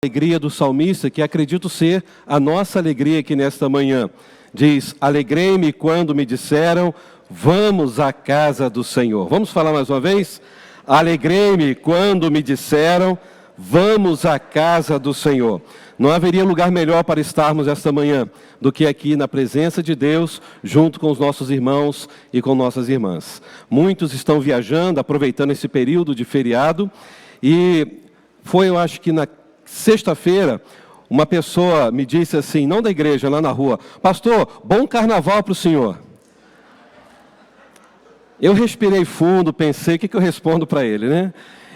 Alegria do salmista, que acredito ser a nossa alegria aqui nesta manhã. Diz: alegrei-me quando me disseram, vamos à casa do Senhor. Vamos falar mais uma vez? Alegrei-me quando me disseram, vamos à casa do Senhor. Não haveria lugar melhor para estarmos esta manhã do que aqui na presença de Deus, junto com os nossos irmãos e com nossas irmãs. Muitos estão viajando, aproveitando esse período de feriado, e foi, eu acho que na sexta-feira, uma pessoa me disse assim, não da igreja, lá na rua: pastor, bom carnaval para o senhor. Eu respirei fundo, pensei, o que eu respondo para ele, né?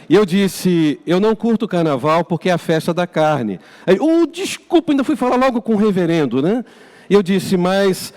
E eu disse: eu não curto carnaval porque é a festa da carne. Aí, desculpa, ainda fui falar logo com o reverendo, né? E eu disse: mas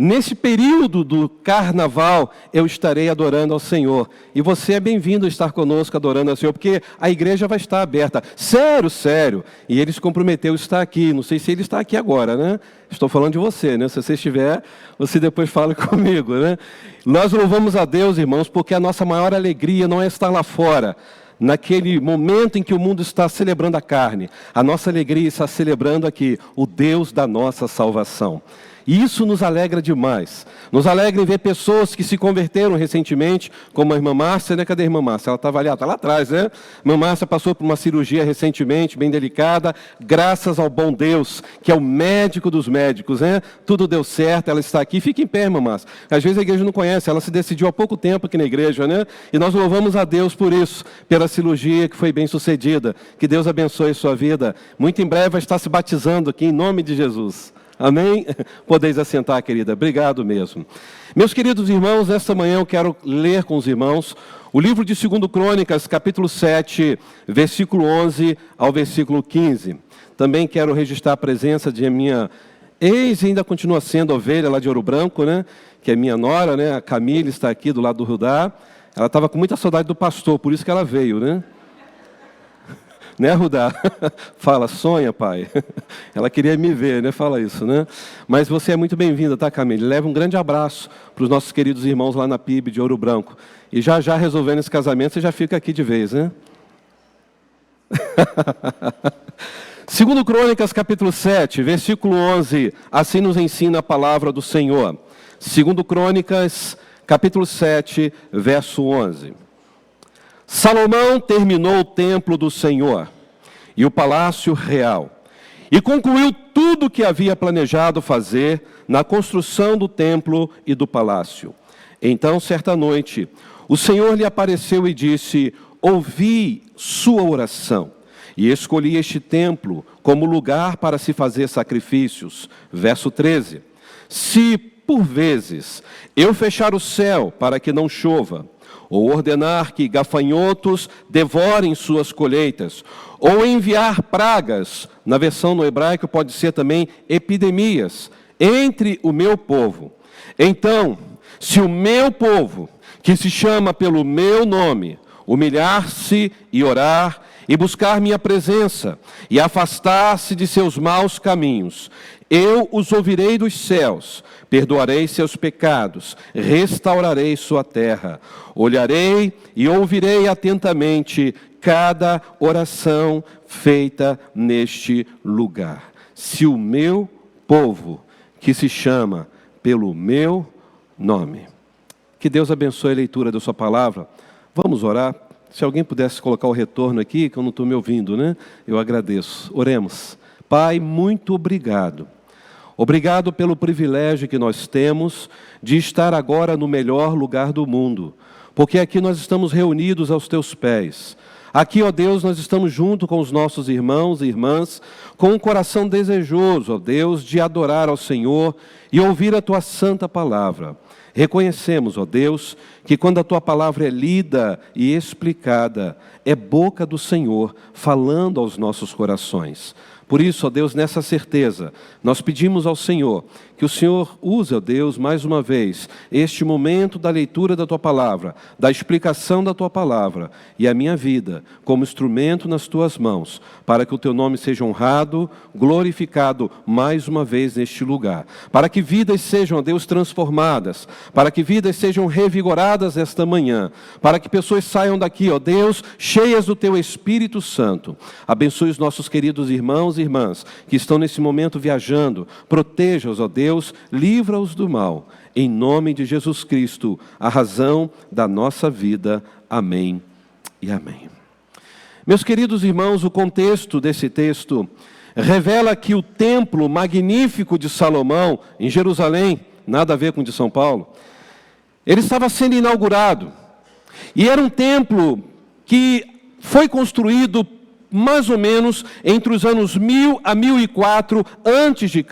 nesse período do carnaval, eu estarei adorando ao Senhor. E você é bem-vindo a estar conosco adorando ao Senhor, porque a igreja vai estar aberta. Sério, sério. E ele se comprometeu a estar aqui. Não sei se ele está aqui agora, né? Estou falando de você, né? Se você estiver, você depois fala comigo, né? Nós louvamos a Deus, irmãos, porque a nossa maior alegria não é estar lá fora, naquele momento em que o mundo está celebrando a carne. A nossa alegria está celebrando aqui o Deus da nossa salvação. E isso nos alegra demais. Nos alegra em ver pessoas que se converteram recentemente, como a irmã Márcia, né? Cadê a irmã Márcia? Ela estava ali, está lá atrás, né? A irmã Márcia passou por uma cirurgia recentemente, bem delicada, graças ao bom Deus, que é o médico dos médicos, né? Tudo deu certo, ela está aqui. Fica em pé, irmã Márcia. Às vezes a igreja não conhece, ela se decidiu há pouco tempo aqui na igreja, né? E nós louvamos a Deus por isso, pela cirurgia que foi bem sucedida. Que Deus abençoe a sua vida. Muito em breve vai estar se batizando aqui, em nome de Jesus. Amém? Podeis assentar, querida. Obrigado mesmo. Meus queridos irmãos, esta manhã eu quero ler com os irmãos o livro de 2 Crônicas, capítulo 7, versículo 11 ao versículo 15. Também quero registrar a presença de minha ex, e ainda continua sendo ovelha lá de Ouro Branco, né? Que é minha nora, né? A Camila está aqui do lado do Rudá. Ela estava com muita saudade do pastor, por isso que ela veio, né? Né, Rudá? Fala, sonha, pai. Ela queria me ver, né? Fala isso, né? Mas você é muito bem-vinda, tá, Camille? Leva um grande abraço para os nossos queridos irmãos lá na PIB de Ouro Branco. E já resolvendo esse casamento, você já fica aqui de vez, né? 2 Crônicas, capítulo 7, versículo 11. Assim nos ensina a palavra do Senhor. 2 Crônicas, capítulo 7, verso 11. Salomão terminou o templo do Senhor e o palácio real, e concluiu tudo o que havia planejado fazer na construção do templo e do palácio. Então, certa noite, o Senhor lhe apareceu e disse: ouvi sua oração, e escolhi este templo como lugar para se fazer sacrifícios. Verso 13. Se, por vezes, eu fechar o céu para que não chova, ou ordenar que gafanhotos devorem suas colheitas, ou enviar pragas, na versão no hebraico pode ser também epidemias, entre o meu povo. Então, se o meu povo, que se chama pelo meu nome, humilhar-se e orar, e buscar minha presença, e afastar-se de seus maus caminhos, eu os ouvirei dos céus, perdoarei seus pecados, restaurarei sua terra. Olharei e ouvirei atentamente cada oração feita neste lugar. Se o meu povo, que se chama pelo meu nome. Que Deus abençoe a leitura da sua palavra. Vamos orar. Se alguém pudesse colocar o retorno aqui, que eu não estou me ouvindo, né? Eu agradeço. Oremos. Pai, muito obrigado. Obrigado pelo privilégio que nós temos de estar agora no melhor lugar do mundo, porque aqui nós estamos reunidos aos teus pés. Aqui, ó Deus, nós estamos junto com os nossos irmãos e irmãs, com um coração desejoso, ó Deus, de adorar ao Senhor e ouvir a tua santa palavra. Reconhecemos, ó Deus, que quando a tua palavra é lida e explicada, é boca do Senhor falando aos nossos corações. Por isso, ó Deus, nessa certeza, nós pedimos ao Senhor que o Senhor use, ó Deus, mais uma vez, este momento da leitura da Tua Palavra, da explicação da Tua Palavra, e a minha vida como instrumento nas Tuas mãos, para que o Teu nome seja honrado, glorificado mais uma vez neste lugar. Para que que vidas sejam, ó Deus, transformadas, para que vidas sejam revigoradas esta manhã, para que pessoas saiam daqui, ó Deus, cheias do Teu Espírito Santo. Abençoe os nossos queridos irmãos e irmãs que estão nesse momento viajando. Proteja-os, ó Deus, livra-os do mal. Em nome de Jesus Cristo, a razão da nossa vida. Amém e amém. Meus queridos irmãos, o contexto desse texto revela que o templo magnífico de Salomão, em Jerusalém, nada a ver com o de São Paulo, ele estava sendo inaugurado. E era um templo que foi construído mais ou menos entre os anos 1000 a 1004 a.C.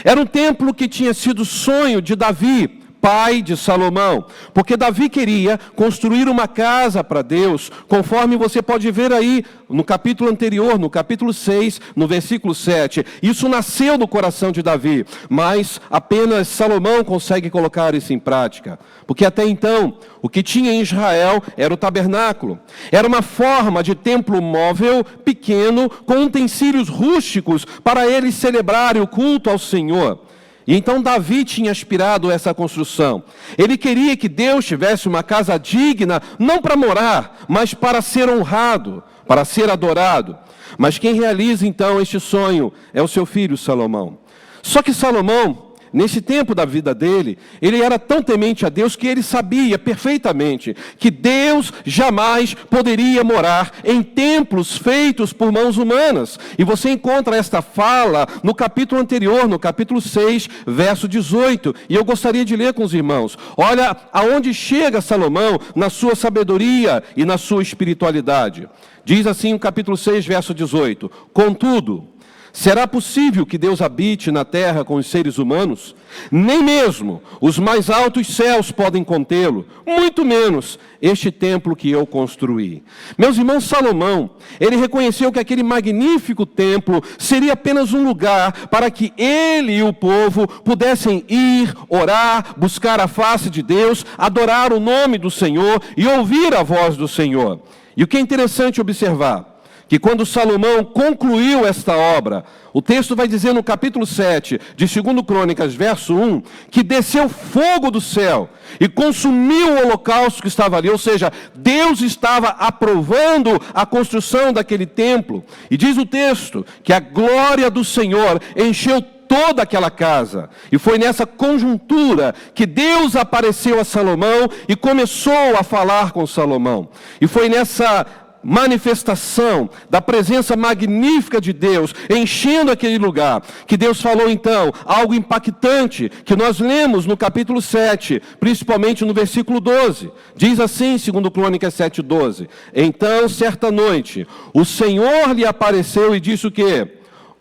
Era um templo que tinha sido sonho de Davi, pai de Salomão, porque Davi queria construir uma casa para Deus, conforme você pode ver aí no capítulo anterior, no capítulo 6, no versículo 7. Isso nasceu no coração de Davi, mas apenas Salomão consegue colocar isso em prática, porque até então o que tinha em Israel era o tabernáculo. Era uma forma de templo móvel, pequeno, com utensílios rústicos para eles celebrarem o culto ao Senhor. E então Davi tinha aspirado essa construção. Ele queria que Deus tivesse uma casa digna, não para morar, mas para ser honrado, para ser adorado. Mas quem realiza então este sonho é o seu filho Salomão. Só que Salomão, nesse tempo da vida dele, ele era tão temente a Deus que ele sabia perfeitamente que Deus jamais poderia morar em templos feitos por mãos humanas. E você encontra esta fala no capítulo anterior, no capítulo 6, verso 18. E eu gostaria de ler com os irmãos. Olha aonde chega Salomão na sua sabedoria e na sua espiritualidade. Diz assim o capítulo 6, verso 18. Contudo, será possível que Deus habite na terra com os seres humanos? Nem mesmo os mais altos céus podem contê-lo, muito menos este templo que eu construí. Meus irmãos, Salomão, ele reconheceu que aquele magnífico templo seria apenas um lugar para que ele e o povo pudessem ir, orar, buscar a face de Deus, adorar o nome do Senhor e ouvir a voz do Senhor. E o que é interessante observar, que quando Salomão concluiu esta obra, o texto vai dizer no capítulo 7 de 2 Crônicas, verso 1, que desceu fogo do céu e consumiu o holocausto que estava ali, ou seja, Deus estava aprovando a construção daquele templo. E diz o texto que a glória do Senhor encheu toda aquela casa. E foi nessa conjuntura que Deus apareceu a Salomão e começou a falar com Salomão. E foi nessa manifestação da presença magnífica de Deus enchendo aquele lugar, que Deus falou então algo impactante, que nós lemos no capítulo 7, principalmente no versículo 12, diz assim, 2 Crônicas 7:12, então certa noite, o Senhor lhe apareceu e disse o quê?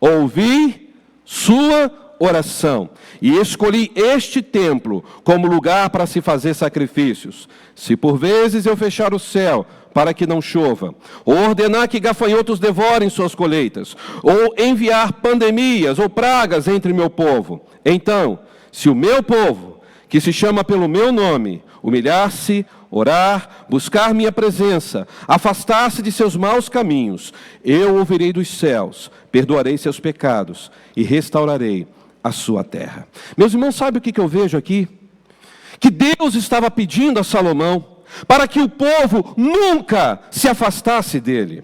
Ouvi sua oração, e escolhi este templo como lugar para se fazer sacrifícios. Se por vezes eu fechar o céu para que não chova, ou ordenar que gafanhotos devorem suas colheitas, ou enviar pandemias ou pragas entre meu povo, então, se o meu povo, que se chama pelo meu nome, humilhar-se, orar, buscar minha presença, afastar-se de seus maus caminhos, eu ouvirei dos céus, perdoarei seus pecados e restaurarei a sua terra. Meus irmãos, sabe o que eu vejo aqui? Que Deus estava pedindo a Salomão para que o povo nunca se afastasse dele.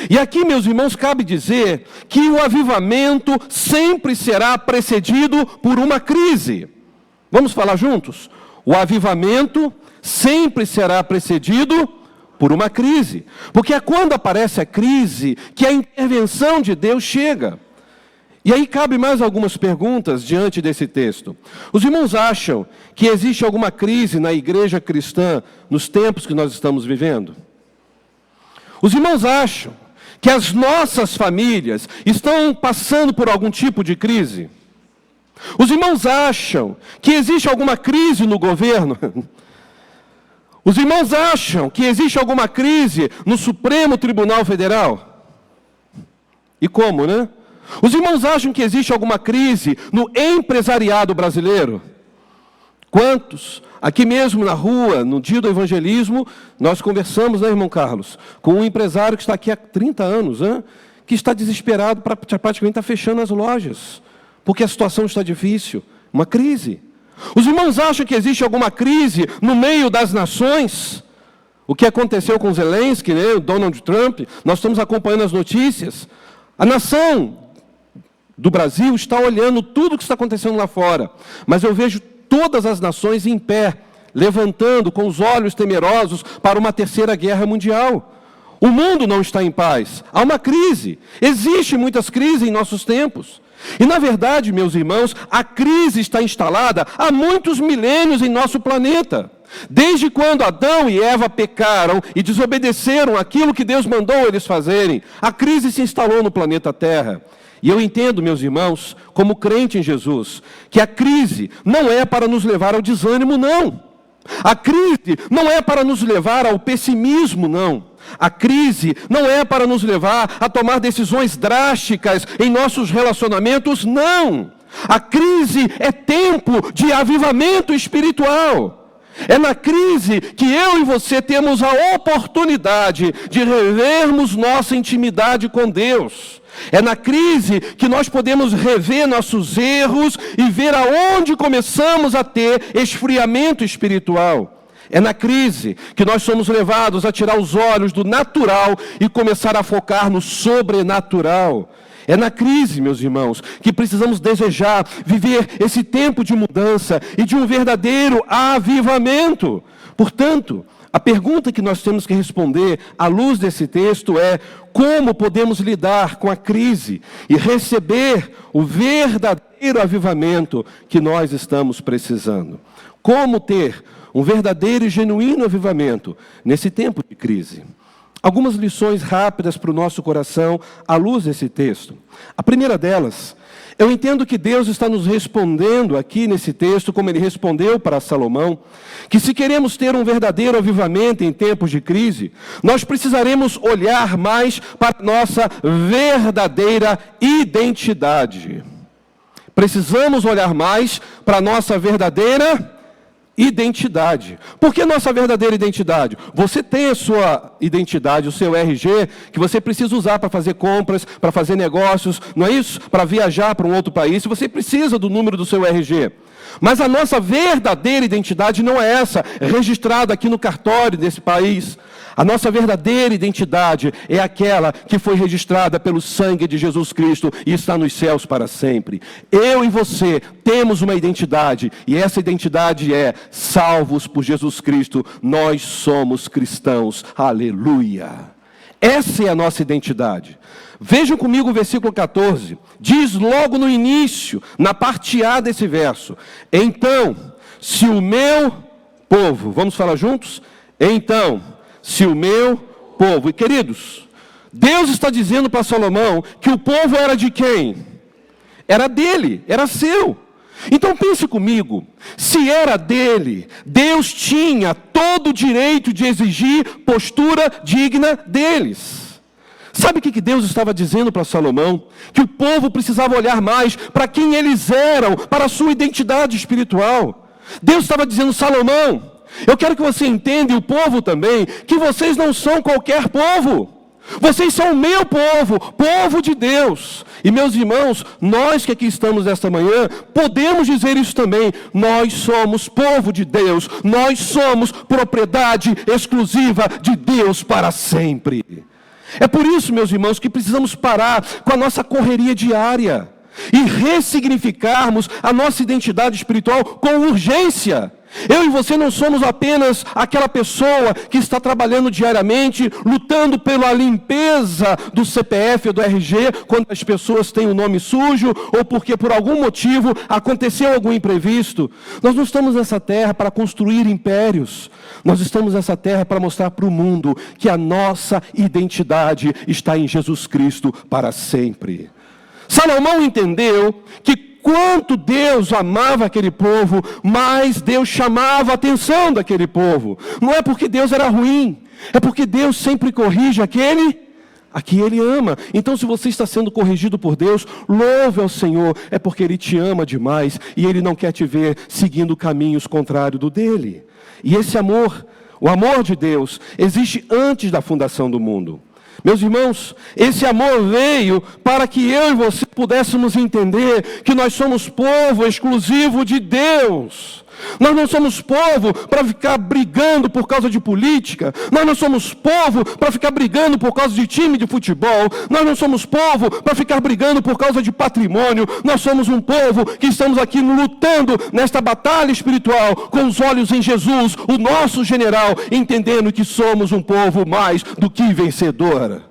E aqui, meus irmãos, cabe dizer que o avivamento sempre será precedido por uma crise. Vamos falar juntos? O avivamento sempre será precedido por uma crise. Porque é quando aparece a crise que a intervenção de Deus chega. E aí cabe mais algumas perguntas diante desse texto. Os irmãos acham que existe alguma crise na igreja cristã nos tempos que nós estamos vivendo? Os irmãos acham que as nossas famílias estão passando por algum tipo de crise? Os irmãos acham que existe alguma crise no governo? Os irmãos acham que existe alguma crise no Supremo Tribunal Federal? E como, né? Os irmãos acham que existe alguma crise no empresariado brasileiro? Quantos? Aqui mesmo na rua, no dia do evangelismo, nós conversamos, né, irmão Carlos, com um empresário que está aqui há 30 anos, que está desesperado para praticamente estar fechando as lojas, porque a situação está difícil. uma crise. Os irmãos acham que existe alguma crise no meio das nações? O que aconteceu com Zelensky, né? O Donald Trump, nós estamos acompanhando as notícias. A nação do Brasil está olhando tudo o que está acontecendo lá fora. Mas eu vejo todas as nações em pé, levantando com os olhos temerosos para uma terceira guerra mundial. O mundo não está em paz. Há uma crise. Existem muitas crises em nossos tempos. E na verdade, meus irmãos, a crise está instalada há muitos milênios em nosso planeta. Desde quando Adão e Eva pecaram e desobedeceram aquilo que Deus mandou eles fazerem, a crise se instalou no planeta Terra. E eu entendo, meus irmãos, como crente em Jesus, que a crise não é para nos levar ao desânimo, não. A crise não é para nos levar ao pessimismo, não. A crise não é para nos levar a tomar decisões drásticas em nossos relacionamentos, não. A crise é tempo de avivamento espiritual. É na crise que eu e você temos a oportunidade de revermos nossa intimidade com Deus. É na crise que nós podemos rever nossos erros e ver aonde começamos a ter esfriamento espiritual. É na crise que nós somos levados a tirar os olhos do natural e começar a focar no sobrenatural. É na crise, meus irmãos, que precisamos desejar viver esse tempo de mudança e de um verdadeiro avivamento. Portanto, a pergunta que nós temos que responder à luz desse texto é: como podemos lidar com a crise e receber o verdadeiro avivamento que nós estamos precisando? Como ter um verdadeiro e genuíno avivamento nesse tempo de crise? Algumas lições rápidas para o nosso coração à luz desse texto. A primeira delas, eu entendo que Deus está nos respondendo aqui nesse texto, como Ele respondeu para Salomão, que se queremos ter um verdadeiro avivamento em tempos de crise, nós precisaremos olhar mais para a nossa verdadeira identidade. Precisamos olhar mais para a nossa verdadeira identidade. Por que nossa verdadeira identidade? Você tem a sua identidade, o seu RG, que você precisa usar para fazer compras, para fazer negócios, não é isso? Para viajar para um outro país, você precisa do número do seu RG. Mas a nossa verdadeira identidade não é essa, registrada aqui no cartório desse país. A nossa verdadeira identidade é aquela que foi registrada pelo sangue de Jesus Cristo e está nos céus para sempre. Eu e você temos uma identidade, e essa identidade é: salvos por Jesus Cristo, nós somos cristãos. Aleluia! Essa é a nossa identidade. Vejam comigo o versículo 14. Diz logo no início, na parte A desse verso: então, se o meu povo, vamos falar juntos? Então, se o meu povo. E queridos, Deus está dizendo para Salomão que o povo era de quem? Era dele, era seu. Então pense comigo, se era dele, Deus tinha todo o direito de exigir postura digna deles. Sabe o que Deus estava dizendo para Salomão? Que o povo precisava olhar mais para quem eles eram, para a sua identidade espiritual. Deus estava dizendo: Salomão, eu quero que você entenda, e o povo também, que vocês não são qualquer povo. Vocês são o meu povo, povo de Deus. E meus irmãos, nós que aqui estamos esta manhã, podemos dizer isso também. Nós somos povo de Deus. Nós somos propriedade exclusiva de Deus para sempre. É por isso, meus irmãos, que precisamos parar com a nossa correria diária e ressignificarmos a nossa identidade espiritual com urgência. Eu e você não somos apenas aquela pessoa que está trabalhando diariamente, lutando pela limpeza do CPF ou do RG, quando as pessoas têm o nome sujo, ou porque por algum motivo aconteceu algum imprevisto. Nós não estamos nessa terra para construir impérios. Nós estamos nessa terra para mostrar para o mundo que a nossa identidade está em Jesus Cristo para sempre. Salomão entendeu que quanto Deus amava aquele povo, mais Deus chamava a atenção daquele povo. Não é porque Deus era ruim, é porque Deus sempre corrige aquele a que Ele ama. Então, se você está sendo corrigido por Deus, louve ao Senhor, é porque Ele te ama demais e Ele não quer te ver seguindo caminhos contrários do dele. E esse amor, o amor de Deus, existe antes da fundação do mundo. Meus irmãos, esse amor veio para que eu e você pudéssemos entender que nós somos povo exclusivo de Deus. Nós não somos povo para ficar brigando por causa de política. Nós não somos povo para ficar brigando por causa de time de futebol. Nós não somos povo para ficar brigando por causa de patrimônio. Nós somos um povo que estamos aqui lutando nesta batalha espiritual com os olhos em Jesus, o nosso general, entendendo que somos um povo mais do que vencedor.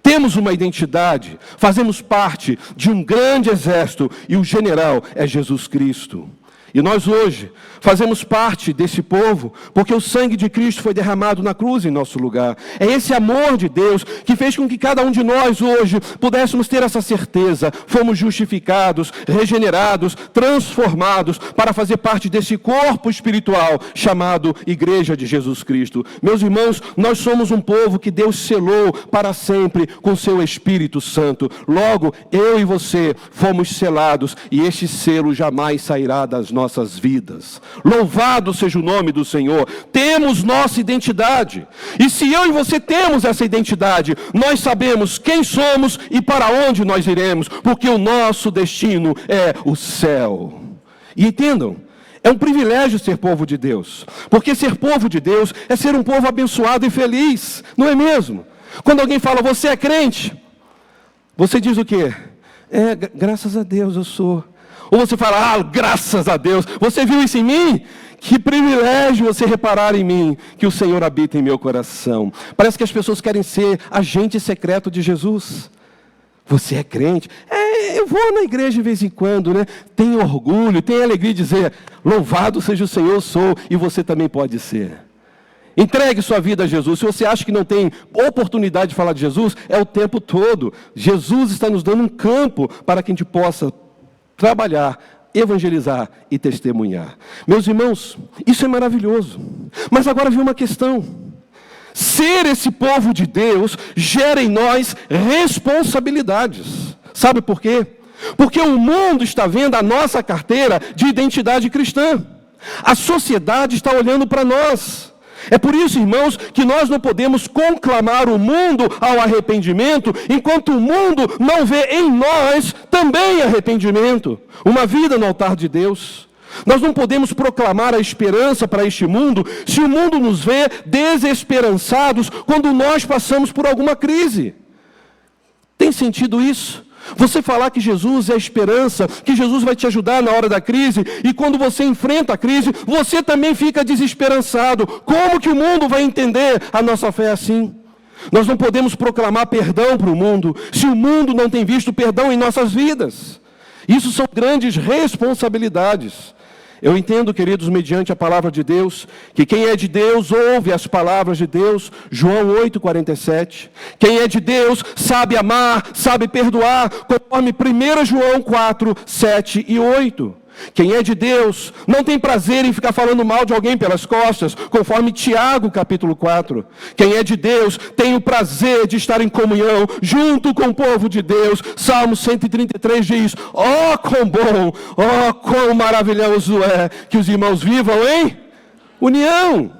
Temos uma identidade, fazemos parte de um grande exército e o general é Jesus Cristo. E nós hoje fazemos parte desse povo, porque o sangue de Cristo foi derramado na cruz em nosso lugar. É esse amor de Deus que fez com que cada um de nós hoje pudéssemos ter essa certeza. Fomos justificados, regenerados, transformados para fazer parte desse corpo espiritual chamado Igreja de Jesus Cristo. Meus irmãos, nós somos um povo que Deus selou para sempre com seu Espírito Santo. Logo, eu e você fomos selados e este selo jamais sairá das nossas vidas. Louvado seja o nome do Senhor. Temos nossa identidade. E se eu e você temos essa identidade, nós sabemos quem somos e para onde nós iremos, porque o nosso destino é o céu. E entendam, é um privilégio ser povo de Deus, porque ser povo de Deus é ser um povo abençoado e feliz, não é mesmo? Quando alguém fala, você é crente? Você diz o quê? Graças a Deus eu sou. Ou você fala, graças a Deus, você viu isso em mim? Que privilégio você reparar em mim, que o Senhor habita em meu coração. Parece que as pessoas querem ser agente secreto de Jesus. Você é crente? Eu vou na igreja de vez em quando, né? Tenho orgulho, tenho alegria de dizer, louvado seja o Senhor, eu sou, e você também pode ser. Entregue sua vida a Jesus. Se você acha que não tem oportunidade de falar de Jesus, é o tempo todo. Jesus está nos dando um campo para que a gente possa trabalhar, evangelizar e testemunhar. Meus irmãos, isso é maravilhoso. Mas agora vem uma questão. Ser esse povo de Deus gera em nós responsabilidades. Sabe por quê? Porque o mundo está vendo a nossa carteira de identidade cristã. A sociedade está olhando para nós. É por isso, irmãos, que nós não podemos conclamar o mundo ao arrependimento, enquanto o mundo não vê em nós também arrependimento, uma vida no altar de Deus. Nós não podemos proclamar a esperança para este mundo, se o mundo nos vê desesperançados quando nós passamos por alguma crise. Tem sentido isso? Você falar que Jesus é a esperança, que Jesus vai te ajudar na hora da crise, e quando você enfrenta a crise, você também fica desesperançado. Como que o mundo vai entender a nossa fé assim? Nós não podemos proclamar perdão para o mundo, se o mundo não tem visto perdão em nossas vidas. Isso são grandes responsabilidades. Eu entendo, queridos, mediante a palavra de Deus, que quem é de Deus ouve as palavras de Deus, João 8,47. Quem é de Deus sabe amar, sabe perdoar, conforme 1 João 4, 7 e 8. Quem é de Deus não tem prazer em ficar falando mal de alguém pelas costas, conforme Tiago capítulo 4. Quem é de Deus tem o prazer de estar em comunhão junto com o povo de Deus. Salmo 133 diz, quão bom, quão maravilhoso é que os irmãos vivam em união.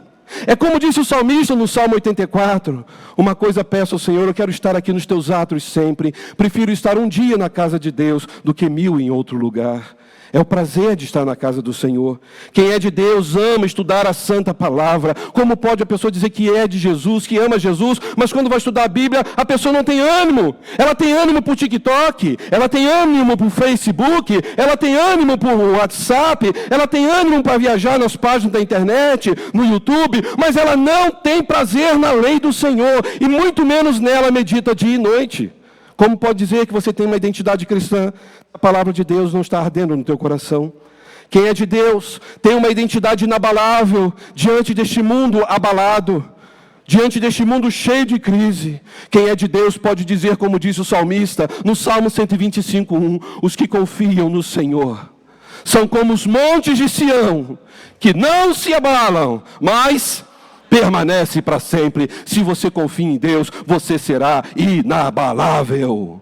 É como disse o salmista no Salmo 84, uma coisa peço ao Senhor, eu quero estar aqui nos teus atos sempre, prefiro estar um dia na casa de Deus do que 1000 em outro lugar. É o prazer de estar na casa do Senhor. Quem é de Deus ama estudar a santa palavra. Como pode a pessoa dizer que é de Jesus, que ama Jesus, mas quando vai estudar a Bíblia, a pessoa não tem ânimo. Ela tem ânimo por TikTok, ela tem ânimo por Facebook, ela tem ânimo por WhatsApp, ela tem ânimo para viajar nas páginas da internet, no YouTube, mas ela não tem prazer na lei do Senhor, e muito menos nela medita dia e noite. Como pode dizer que você tem uma identidade cristã? A palavra de Deus não está ardendo no teu coração. Quem é de Deus tem uma identidade inabalável diante deste mundo abalado, diante deste mundo cheio de crise. Quem é de Deus pode dizer, como disse o salmista, no Salmo 125:1, os que confiam no Senhor são como os montes de Sião, que não se abalam, mas permanece para sempre. Se você confia em Deus, você será inabalável.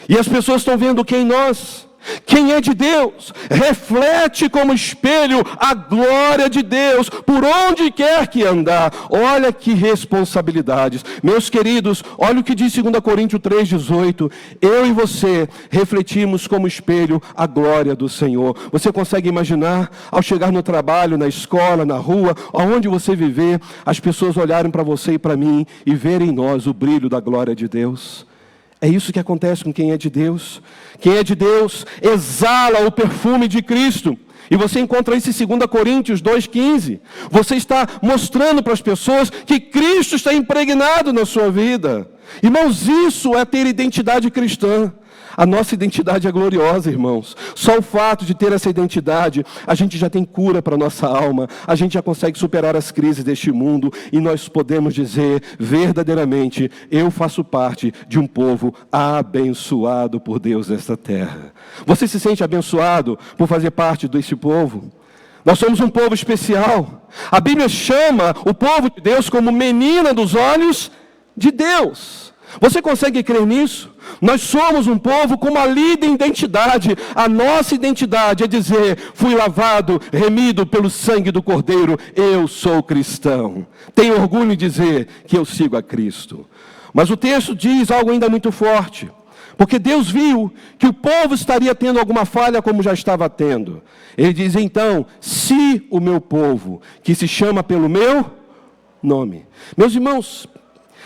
E as pessoas estão vendo o que em nós? Quem é de Deus, reflete como espelho a glória de Deus, por onde quer que andar. Olha que responsabilidades. Meus queridos, olha o que diz 2 Coríntios 3,18. Eu e você refletimos como espelho a glória do Senhor. Você consegue imaginar, ao chegar no trabalho, na escola, na rua, aonde você viver, as pessoas olharem para você e para mim e verem em nós o brilho da glória de Deus? É isso que acontece com quem é de Deus. Quem é de Deus exala o perfume de Cristo. E você encontra isso em 2 Coríntios 2,15. Você está mostrando para as pessoas que Cristo está impregnado na sua vida. Irmãos, isso é ter identidade cristã. A nossa identidade é gloriosa, irmãos. Só o fato de ter essa identidade, a gente já tem cura para a nossa alma. A gente já consegue superar as crises deste mundo. E nós podemos dizer verdadeiramente, eu faço parte de um povo abençoado por Deus nesta terra. Você se sente abençoado por fazer parte desse povo? Nós somos um povo especial. A Bíblia chama o povo de Deus como menina dos olhos de Deus. Você consegue crer nisso? Nós somos um povo com uma lida identidade. A nossa identidade é dizer, fui lavado, remido pelo sangue do Cordeiro, eu sou cristão. Tenho orgulho em dizer que eu sigo a Cristo. Mas o texto diz algo ainda muito forte. Porque Deus viu que o povo estaria tendo alguma falha como já estava tendo. Ele diz, então, se o meu povo, que se chama pelo meu nome. Meus irmãos,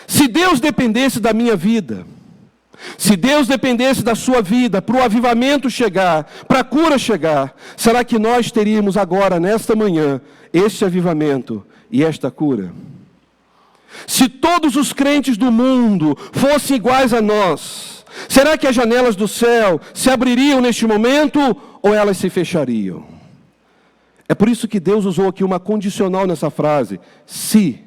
se Deus dependesse da minha vida, se Deus dependesse da sua vida, para o avivamento chegar, para a cura chegar, será que nós teríamos agora, nesta manhã, este avivamento e esta cura? Se todos os crentes do mundo fossem iguais a nós, será que as janelas do céu se abririam neste momento ou elas se fechariam? É por isso que Deus usou aqui uma condicional nessa frase, se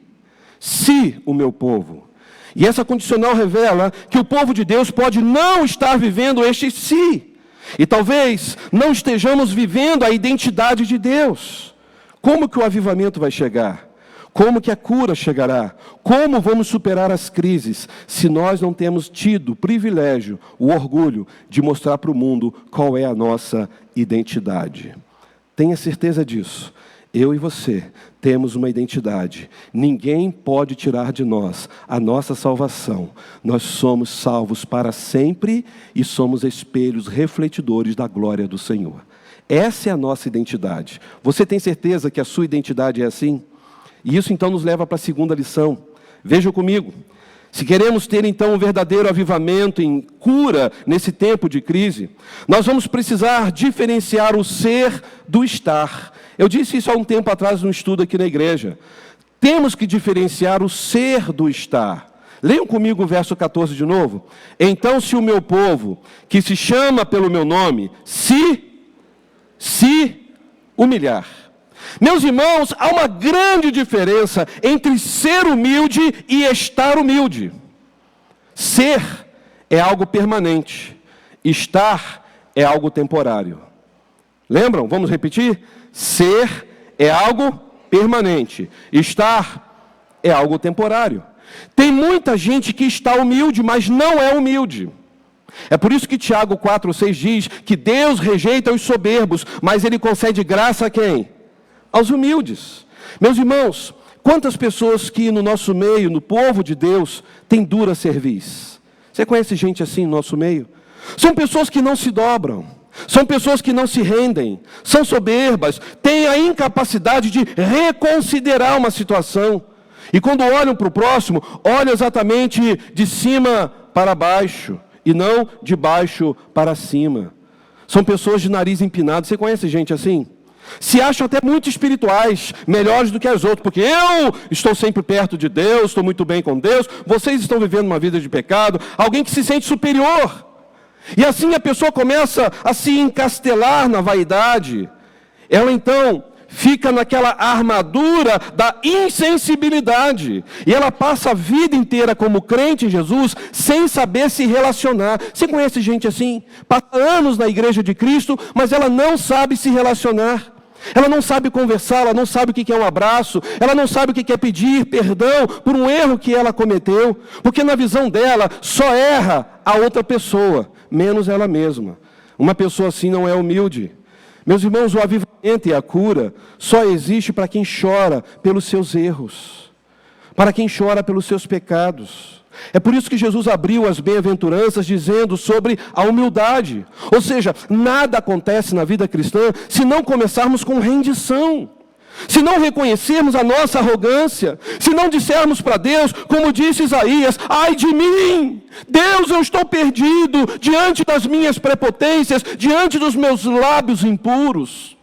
o meu povo. E essa condicional revela que o povo de Deus pode não estar vivendo este si. E talvez não estejamos vivendo a identidade de Deus. Como que o avivamento vai chegar? Como que a cura chegará? Como vamos superar as crises se nós não temos tido o privilégio, o orgulho de mostrar para o mundo qual é a nossa identidade? Tenha certeza disso. Eu e você temos uma identidade. Ninguém pode tirar de nós a nossa salvação. Nós somos salvos para sempre e somos espelhos refletidores da glória do Senhor. Essa é a nossa identidade. Você tem certeza que a sua identidade é assim? E isso então nos leva para a segunda lição. Vejam comigo. Se queremos ter então um verdadeiro avivamento em cura nesse tempo de crise, nós vamos precisar diferenciar o ser do estar. Eu disse isso há um tempo atrás num estudo aqui na igreja. Temos que diferenciar o ser do estar. Leiam comigo o verso 14 de novo. Então, se o meu povo, que se chama pelo meu nome, se humilhar. Meus irmãos, há uma grande diferença entre ser humilde e estar humilde. Ser é algo permanente. Estar é algo temporário. Lembram? Vamos repetir? Ser é algo permanente. Estar é algo temporário. Tem muita gente que está humilde, mas não é humilde. É por isso que Tiago 4,6 diz que Deus rejeita os soberbos, mas Ele concede graça a quem? Aos humildes. Meus irmãos, quantas pessoas que no nosso meio, no povo de Deus, têm dura cerviz? Você conhece gente assim no nosso meio? São pessoas que não se dobram. São pessoas que não se rendem, são soberbas, têm a incapacidade de reconsiderar uma situação. E quando olham para o próximo, olham exatamente de cima para baixo, e não de baixo para cima. São pessoas de nariz empinado. Você conhece gente assim? Se acham até muito espirituais, melhores do que as outras, porque eu estou sempre perto de Deus, estou muito bem com Deus, vocês estão vivendo uma vida de pecado. Alguém que se sente superior. E assim a pessoa começa a se encastelar na vaidade. Ela então fica naquela armadura da insensibilidade. E ela passa a vida inteira como crente em Jesus, sem saber se relacionar. Você conhece gente assim? Passa anos na igreja de Cristo, mas ela não sabe se relacionar. Ela não sabe conversar, ela não sabe o que é um abraço, ela não sabe o que é pedir perdão por um erro que ela cometeu, porque na visão dela só erra a outra pessoa, menos ela mesma. Uma pessoa assim não é humilde. Meus irmãos, o avivamento e a cura só existe para quem chora pelos seus erros, para quem chora pelos seus pecados. É por isso que Jesus abriu as bem-aventuranças dizendo sobre a humildade. Ou seja, nada acontece na vida cristã se não começarmos com rendição. Se não reconhecermos a nossa arrogância, se não dissermos para Deus, como disse Isaías, ai de mim, Deus, eu estou perdido diante das minhas prepotências, diante dos meus lábios impuros.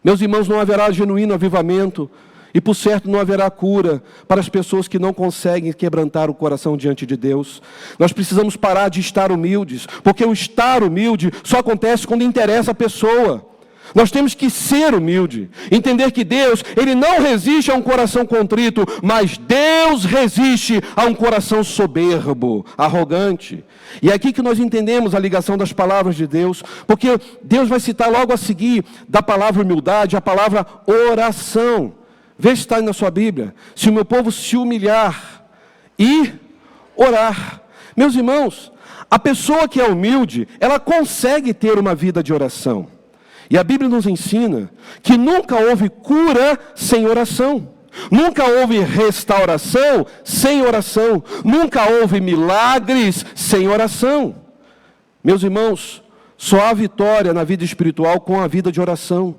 Meus irmãos, não haverá genuíno avivamento e por certo não haverá cura para as pessoas que não conseguem quebrantar o coração diante de Deus. Nós precisamos parar de estar humildes, porque o estar humilde só acontece quando interessa a pessoa. Nós temos que ser humilde, entender que Deus, Ele não resiste a um coração contrito, mas Deus resiste a um coração soberbo, arrogante. E é aqui que nós entendemos a ligação das palavras de Deus, porque Deus vai citar logo a seguir da palavra humildade, a palavra oração. Veja se está aí na sua Bíblia. Se o meu povo se humilhar e orar. Meus irmãos, a pessoa que é humilde, ela consegue ter uma vida de oração. E a Bíblia nos ensina que nunca houve cura sem oração. Nunca houve restauração sem oração. Nunca houve milagres sem oração. Meus irmãos, só há vitória na vida espiritual com a vida de oração.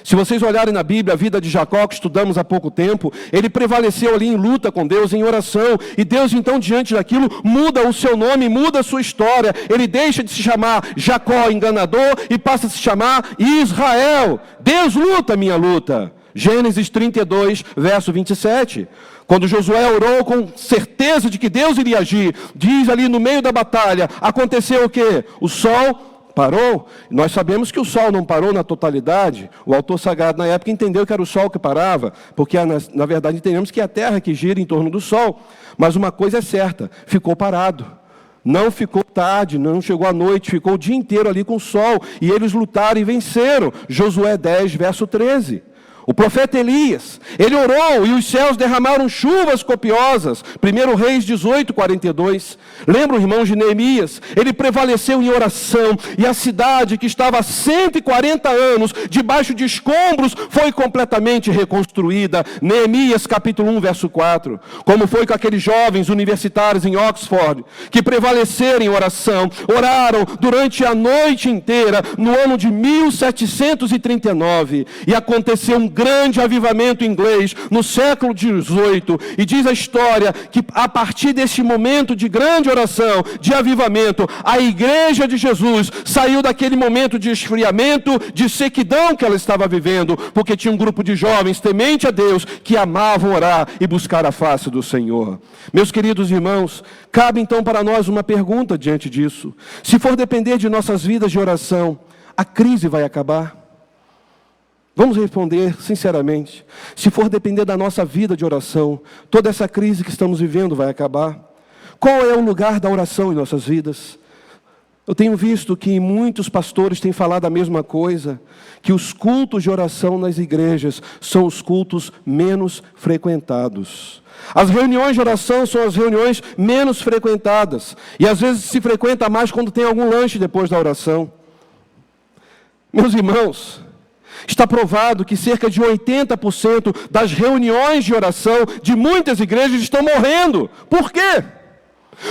Se vocês olharem na Bíblia, a vida de Jacó, que estudamos há pouco tempo, ele prevaleceu ali em luta com Deus, em oração. E Deus, então, diante daquilo, muda o seu nome, muda a sua história. Ele deixa de se chamar Jacó, enganador, e passa a se chamar Israel. Deus luta a minha luta. Gênesis 32, verso 27. Quando Josué orou com certeza de que Deus iria agir, diz ali no meio da batalha, aconteceu o quê? O sol parou. Nós sabemos que o sol não parou na totalidade. O autor sagrado na época entendeu que era o sol que parava, porque na verdade entendemos que é a terra que gira em torno do sol. Mas uma coisa é certa, ficou parado. Não ficou tarde, não chegou à noite, ficou o dia inteiro ali com o sol. E eles lutaram e venceram. Josué 10, verso 13. O profeta Elias, ele orou e os céus derramaram chuvas copiosas. 1 Reis 18, 42. Lembram, irmãos, de Neemias? Ele prevaleceu em oração e a cidade que estava há 140 anos debaixo de escombros foi completamente reconstruída. Neemias capítulo 1, verso 4. Como foi com aqueles jovens universitários em Oxford que prevaleceram em oração, oraram durante a noite inteira no ano de 1739 e aconteceu um grande avivamento inglês no século XVIII, e diz a história que a partir desse momento de grande oração, de avivamento, a igreja de Jesus saiu daquele momento de esfriamento, de sequidão que ela estava vivendo, porque tinha um grupo de jovens temente a Deus, que amavam orar e buscar a face do Senhor. Meus queridos irmãos, cabe então para nós uma pergunta diante disso. Se for depender de nossas vidas de oração, a crise vai acabar? Vamos responder sinceramente. Se for depender da nossa vida de oração, toda essa crise que estamos vivendo vai acabar. Qual é o lugar da oração em nossas vidas? Eu tenho visto que muitos pastores têm falado a mesma coisa, que os cultos de oração nas igrejas são os cultos menos frequentados. As reuniões de oração são as reuniões menos frequentadas. E às vezes se frequenta mais quando tem algum lanche depois da oração. Meus irmãos, está provado que cerca de 80% das reuniões de oração de muitas igrejas estão morrendo. Por quê?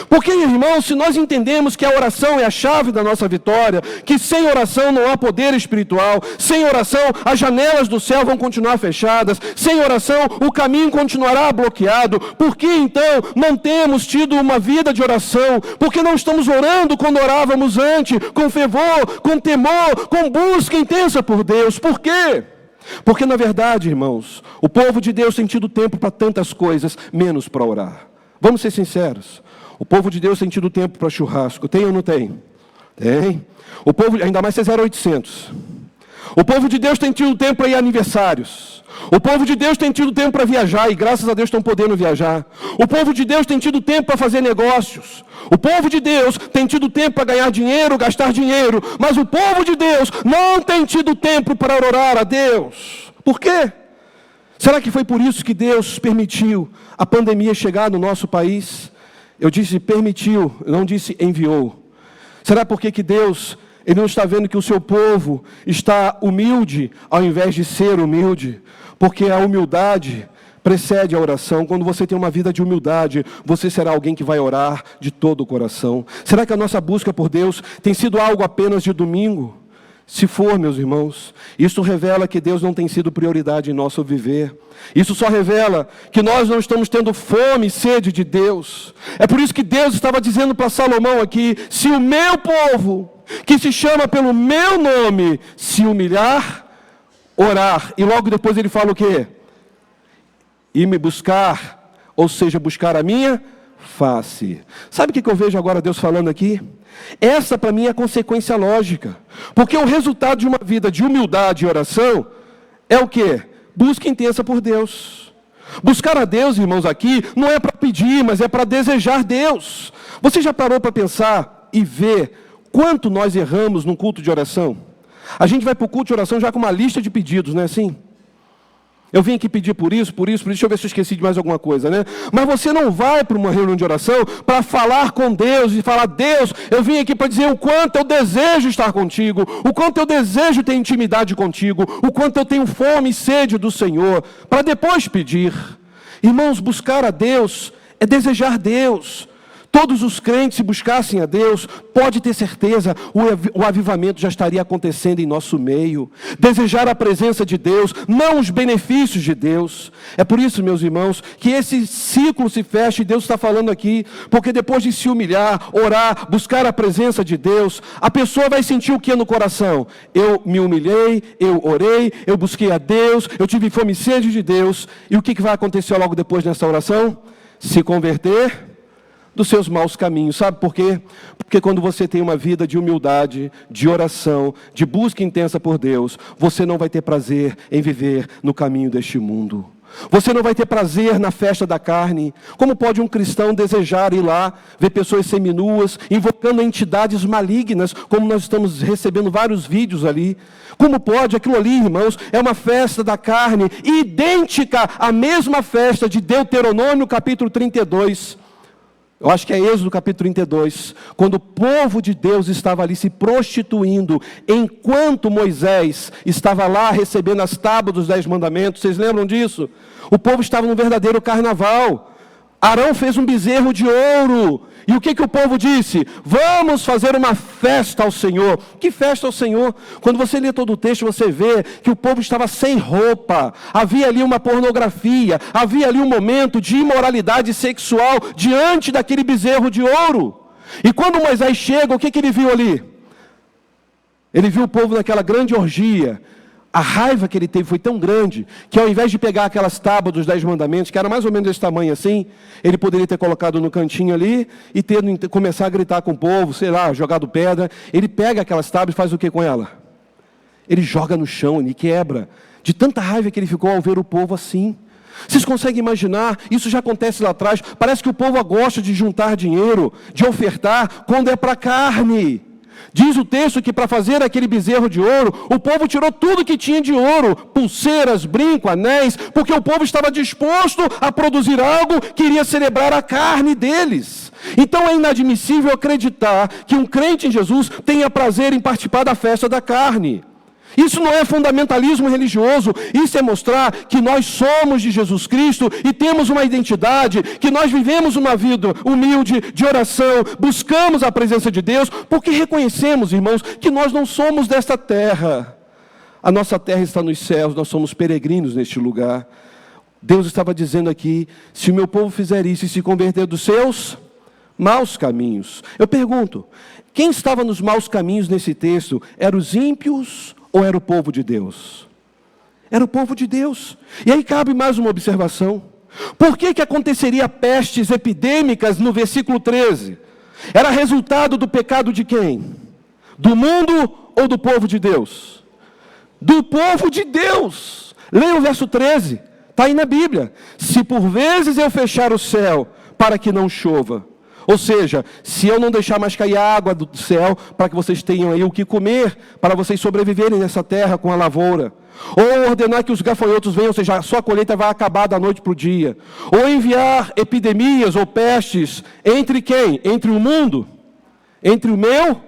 Porque, irmãos, se nós entendemos que a oração é a chave da nossa vitória, que sem oração não há poder espiritual, sem oração as janelas do céu vão continuar fechadas, sem oração o caminho continuará bloqueado, por que então não temos tido uma vida de oração? Porque não estamos orando quando orávamos antes, com fervor, com temor, com busca intensa por Deus? Por quê? Porque na verdade, irmãos, o povo de Deus tem tido tempo para tantas coisas, menos para orar. Vamos ser sinceros. O povo de Deus tem tido tempo para churrasco. Tem ou não tem? Tem. O povo, ainda mais se é 0800. O povo de Deus tem tido tempo para ir a aniversários. O povo de Deus tem tido tempo para viajar, e graças a Deus estão podendo viajar. O povo de Deus tem tido tempo para fazer negócios. O povo de Deus tem tido tempo para ganhar dinheiro, gastar dinheiro. Mas o povo de Deus não tem tido tempo para orar a Deus. Por quê? Será que foi por isso que Deus permitiu a pandemia chegar no nosso país? Eu disse permitiu, não disse enviou. Será porque que Deus Ele não está vendo que o seu povo está humilde ao invés de ser humilde, porque a humildade precede a oração. Quando você tem uma vida de humildade, você será alguém que vai orar de todo o coração. Será que a nossa busca por Deus tem sido algo apenas de domingo? Se for, meus irmãos, isso revela que Deus não tem sido prioridade em nosso viver. Isso só revela que nós não estamos tendo fome e sede de Deus. É por isso que Deus estava dizendo para Salomão aqui: se o meu povo, que se chama pelo meu nome, se humilhar, orar. E logo depois ele fala o quê? E me buscar, ou seja, buscar a minha face. Sabe o que eu vejo agora Deus falando aqui? Essa para mim é a consequência lógica. Porque o resultado de uma vida de humildade e oração é o quê? Busca intensa por Deus. Buscar a Deus, irmãos, aqui não é para pedir, mas é para desejar Deus. Você já parou para pensar e ver quanto nós erramos num culto de oração? A gente vai para o culto de oração já com uma lista de pedidos, não é assim? Eu vim aqui pedir por isso, deixa eu ver se eu esqueci de mais alguma coisa, né? Mas você não vai para uma reunião de oração para falar com Deus e falar: Deus, eu vim aqui para dizer o quanto eu desejo estar contigo, o quanto eu desejo ter intimidade contigo, o quanto eu tenho fome e sede do Senhor, para depois pedir. Irmãos, buscar a Deus é desejar Deus. Todos os crentes, se buscassem a Deus, pode ter certeza, o avivamento já estaria acontecendo em nosso meio. Desejar a presença de Deus, não os benefícios de Deus. É por isso, meus irmãos, que esse ciclo se fecha e Deus está falando aqui, porque depois de se humilhar, orar, buscar a presença de Deus, a pessoa vai sentir o que no coração? Eu me humilhei, eu orei, eu busquei a Deus, eu tive fome e sede de Deus. E o que vai acontecer logo depois nessa oração? Se converter dos seus maus caminhos. Sabe por quê? Porque quando você tem uma vida de humildade, de oração, de busca intensa por Deus, você não vai ter prazer em viver no caminho deste mundo. Você não vai ter prazer na festa da carne. Como pode um cristão desejar ir lá, ver pessoas seminuas, invocando entidades malignas, como nós estamos recebendo vários vídeos ali? Como pode? Aquilo ali, irmãos, é uma festa da carne, idêntica à mesma festa de Deuteronômio capítulo 32. Eu acho que é Êxodo capítulo 32, quando o povo de Deus estava ali se prostituindo, enquanto Moisés estava lá recebendo as tábuas dos 10 mandamentos. Vocês lembram disso? O povo estava num verdadeiro carnaval. Arão fez um bezerro de ouro. E o que o povo disse? Vamos fazer uma festa ao Senhor. Que festa ao Senhor? Quando você lê todo o texto, você vê que o povo estava sem roupa. Havia ali uma pornografia. Havia ali um momento de imoralidade sexual diante daquele bezerro de ouro. E quando Moisés chega, o que ele viu ali? Ele viu o povo naquela grande orgia. A raiva que ele teve foi tão grande, que ao invés de pegar aquelas tábuas dos 10 mandamentos, que era mais ou menos desse tamanho assim, ele poderia ter colocado no cantinho ali, e começar a gritar com o povo, sei lá, jogado pedra. Ele pega aquelas tábuas e faz o que com ela? Ele joga no chão, ele quebra, de tanta raiva que ele ficou ao ver o povo assim. Vocês conseguem imaginar? Isso já acontece lá atrás. Parece que o povo gosta de juntar dinheiro, de ofertar, quando é para carne. Diz o texto que para fazer aquele bezerro de ouro, o povo tirou tudo que tinha de ouro, pulseiras, brinco, anéis, porque o povo estava disposto a produzir algo que iria celebrar a carne deles. Então é inadmissível acreditar que um crente em Jesus tenha prazer em participar da festa da carne. Isso não é fundamentalismo religioso, isso é mostrar que nós somos de Jesus Cristo e temos uma identidade, que nós vivemos uma vida humilde, de oração, buscamos a presença de Deus, porque reconhecemos, irmãos, que nós não somos desta terra. A nossa terra está nos céus, nós somos peregrinos neste lugar. Deus estava dizendo aqui: se o meu povo fizer isso e se converter dos seus maus caminhos. Eu pergunto, quem estava nos maus caminhos nesse texto? Eram os ímpios ou era o povo de Deus? Era o povo de Deus. E aí cabe mais uma observação. Por que aconteceria pestes epidêmicas no versículo 13? Era resultado do pecado de quem? Do mundo ou do povo de Deus? Do povo de Deus. Leia o verso 13, está aí na Bíblia. Se por vezes eu fechar o céu para que não chova, ou seja, se eu não deixar mais cair água do céu, para que vocês tenham aí o que comer, para vocês sobreviverem nessa terra com a lavoura, ou ordenar que os gafanhotos venham, ou seja, a sua colheita vai acabar da noite para o dia, ou enviar epidemias ou pestes, entre quem? Entre o mundo, entre o meu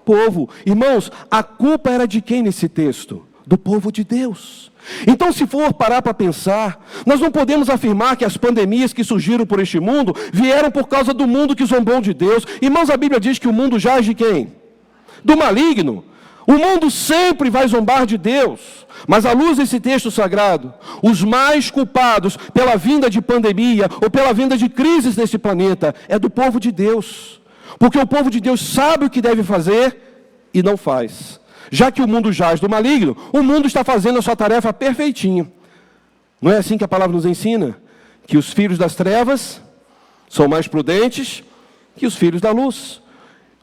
povo. Irmãos, a culpa era de quem nesse texto? Do povo de Deus. Então, se for parar para pensar, nós não podemos afirmar que as pandemias que surgiram por este mundo vieram por causa do mundo que zombou de Deus. Irmãos, a Bíblia diz que o mundo jaz de quem? Do maligno. O mundo sempre vai zombar de Deus. Mas à luz desse texto sagrado, os mais culpados pela vinda de pandemia ou pela vinda de crises nesse planeta é do povo de Deus. Porque o povo de Deus sabe o que deve fazer e não faz. Já que o mundo jaz do maligno, o mundo está fazendo a sua tarefa perfeitinho. Não é assim que a palavra nos ensina? Que os filhos das trevas são mais prudentes que os filhos da luz.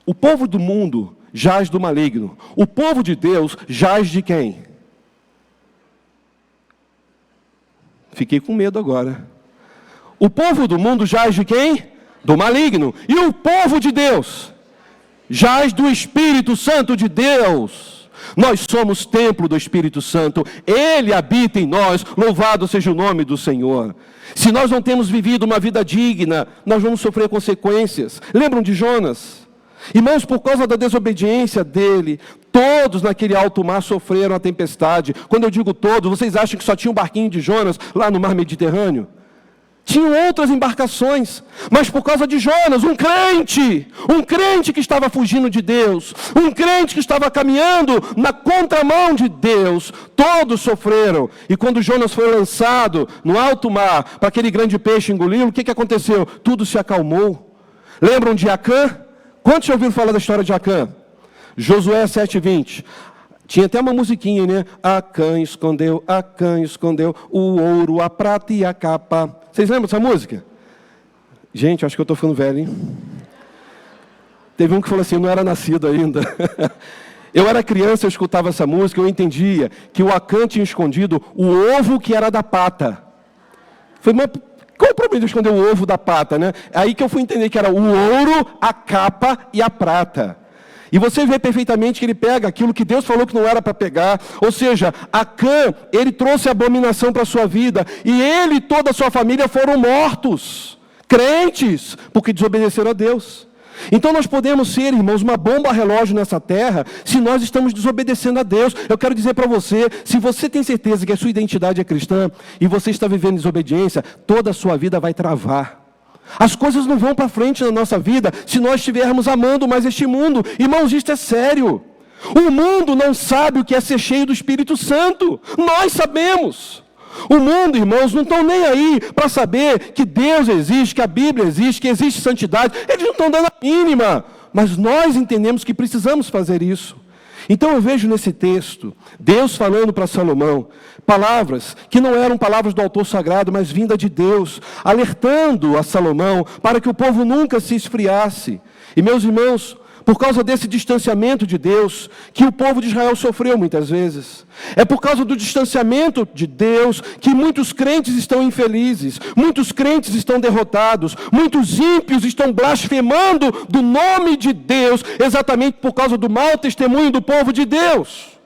O povo do mundo jaz do maligno. O povo de Deus jaz de quem? Fiquei com medo agora. O povo do mundo jaz de quem? Do maligno. E o povo de Deus jaz do Espírito Santo de Deus. Nós somos templo do Espírito Santo. Ele habita em nós. Louvado seja o nome do Senhor. Se nós não temos vivido uma vida digna, nós vamos sofrer consequências. Lembram de Jonas? Irmãos, por causa da desobediência dele, todos naquele alto mar sofreram a tempestade. Quando eu digo todos, vocês acham que só tinha um barquinho de Jonas lá no mar Mediterrâneo? Tinham outras embarcações, mas por causa de Jonas, um crente que estava fugindo de Deus, um crente que estava caminhando na contramão de Deus, todos sofreram. E quando Jonas foi lançado no alto mar, para aquele grande peixe engoli-lo, o que aconteceu? Tudo se acalmou. Lembram de Acã? Quantos já ouviram falar da história de Acã? Josué 7:20. Tinha até uma musiquinha, né? Acã escondeu o ouro, a prata e a capa. Vocês lembram dessa música? Gente, acho que eu estou ficando velho, hein? Teve um que falou assim, eu não era nascido ainda. Eu era criança, eu escutava essa música, eu entendia que o Acã tinha escondido o ovo que era da pata. Foi uma... Qual o problema de esconder o ovo da pata, né? Aí que eu fui entender que era o ouro, a capa e a prata. E você vê perfeitamente que ele pega aquilo que Deus falou que não era para pegar. Ou seja, Acã, ele trouxe abominação para a sua vida. E ele e toda a sua família foram mortos. Crentes, porque desobedeceram a Deus. Então nós podemos ser, irmãos, uma bomba relógio nessa terra, se nós estamos desobedecendo a Deus. Eu quero dizer para você, se você tem certeza que a sua identidade é cristã, e você está vivendo desobediência, toda a sua vida vai travar. As coisas não vão para frente na nossa vida, se nós estivermos amando mais este mundo. Irmãos, isto é sério. O mundo não sabe o que é ser cheio do Espírito Santo. Nós sabemos. O mundo, irmãos, não estão nem aí para saber que Deus existe, que a Bíblia existe, que existe santidade. Eles não estão dando a mínima. Mas nós entendemos que precisamos fazer isso. Então eu vejo nesse texto, Deus falando para Salomão, palavras que não eram palavras do autor sagrado, mas vinda de Deus, alertando a Salomão para que o povo nunca se esfriasse. E meus irmãos, por causa desse distanciamento de Deus, que o povo de Israel sofreu muitas vezes. É por causa do distanciamento de Deus que muitos crentes estão infelizes, muitos crentes estão derrotados, muitos ímpios estão blasfemando do nome de Deus, exatamente por causa do mau testemunho do povo de Deus.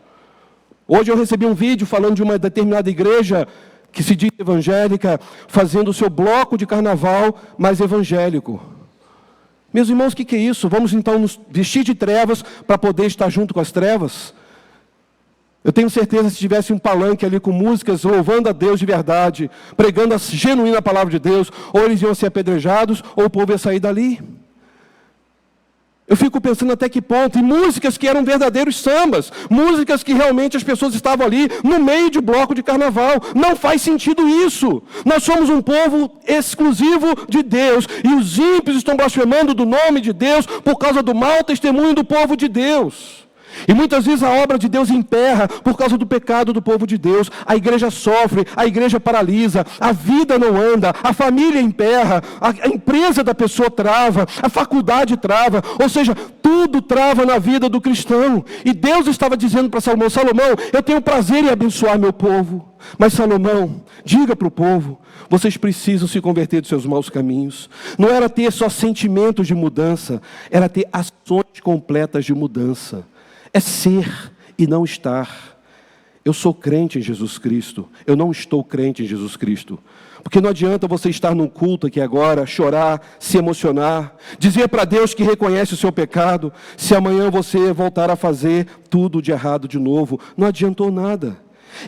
Hoje eu recebi um vídeo falando de uma determinada igreja que se diz evangélica, fazendo o seu bloco de carnaval mais evangélico. Meus irmãos, o que é isso? Vamos então nos vestir de trevas para poder estar junto com as trevas? Eu tenho certeza que se tivesse um palanque ali com músicas, louvando a Deus de verdade, pregando a genuína palavra de Deus, ou eles iam ser apedrejados, ou o povo ia sair dali. Eu fico pensando até que ponto, e músicas que eram verdadeiros sambas, músicas que realmente as pessoas estavam ali no meio de bloco de carnaval. Não faz sentido isso. Nós somos um povo exclusivo de Deus, e os ímpios estão blasfemando do nome de Deus por causa do mau testemunho do povo de Deus. E muitas vezes a obra de Deus emperra por causa do pecado do povo de Deus. A igreja sofre, a igreja paralisa, a vida não anda, a família emperra, a empresa da pessoa trava, a faculdade trava, ou seja, tudo trava na vida do cristão. E Deus estava dizendo para Salomão, Salomão, eu tenho prazer em abençoar meu povo. Mas Salomão, diga para o povo, vocês precisam se converter dos seus maus caminhos. Não era ter só sentimentos de mudança, era ter ações completas de mudança. É ser e não estar. Eu sou crente em Jesus Cristo. Eu não estou crente em Jesus Cristo. Porque não adianta você estar num culto aqui agora, chorar, se emocionar, dizer para Deus que reconhece o seu pecado, se amanhã você voltar a fazer tudo de errado de novo. Não adiantou nada.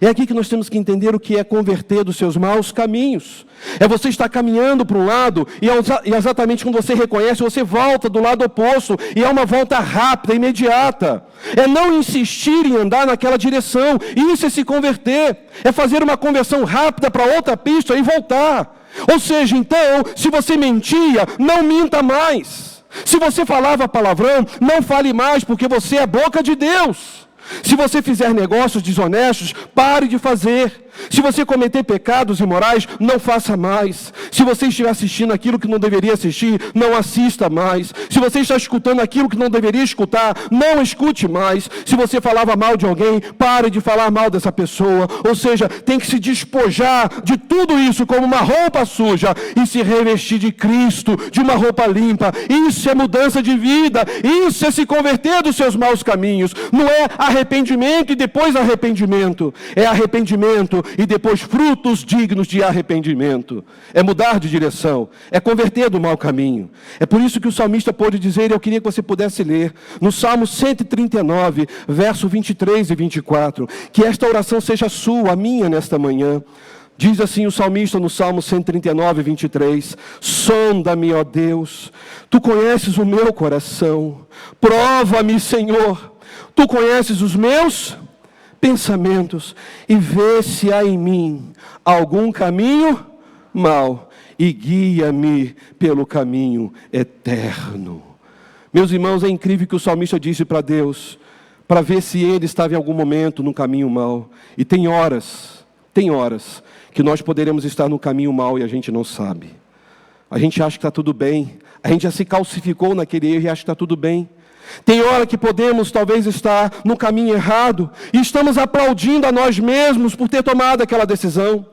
É aqui que nós temos que entender o que é converter dos seus maus caminhos. É você estar caminhando para um lado e exatamente quando você reconhece, você volta do lado oposto. E é uma volta rápida, imediata. É não insistir em andar naquela direção. Isso é se converter. É fazer uma conversão rápida para outra pista e voltar. Ou seja, então, se você mentia, não minta mais. Se você falava palavrão, não fale mais, porque você é a boca de Deus. Se você fizer negócios desonestos, pare de fazer. Se você cometer pecados imorais, não faça mais. Se você estiver assistindo aquilo que não deveria assistir, não assista mais. Se você está escutando aquilo que não deveria escutar, não escute mais. Se você falava mal de alguém, pare de falar mal dessa pessoa. Ou seja, tem que se despojar de tudo isso como uma roupa suja e se revestir de Cristo, de uma roupa limpa. Isso é mudança de vida. Isso é se converter dos seus maus caminhos. Não é arrependimento e depois arrependimento. É arrependimento e depois frutos dignos de arrependimento. É mudar de direção, é converter do mau caminho. É por isso que o salmista pôde dizer, eu queria que você pudesse ler, no Salmo 139, verso 23 e 24, que esta oração seja sua, a minha nesta manhã. Diz assim o salmista no Salmo 139, 23, sonda-me, ó Deus, tu conheces o meu coração, prova-me, Senhor, tu conheces os meus pensamentos e vê se há em mim algum caminho mau e guia-me pelo caminho eterno. Meus irmãos, é incrível que o salmista disse para Deus, para ver se ele estava em algum momento no caminho mau. E tem horas que nós poderemos estar no caminho mau e a gente não sabe. A gente acha que está tudo bem, a gente já se calcificou naquele erro e acha que está tudo bem. Tem hora que podemos talvez estar no caminho errado e estamos aplaudindo a nós mesmos por ter tomado aquela decisão.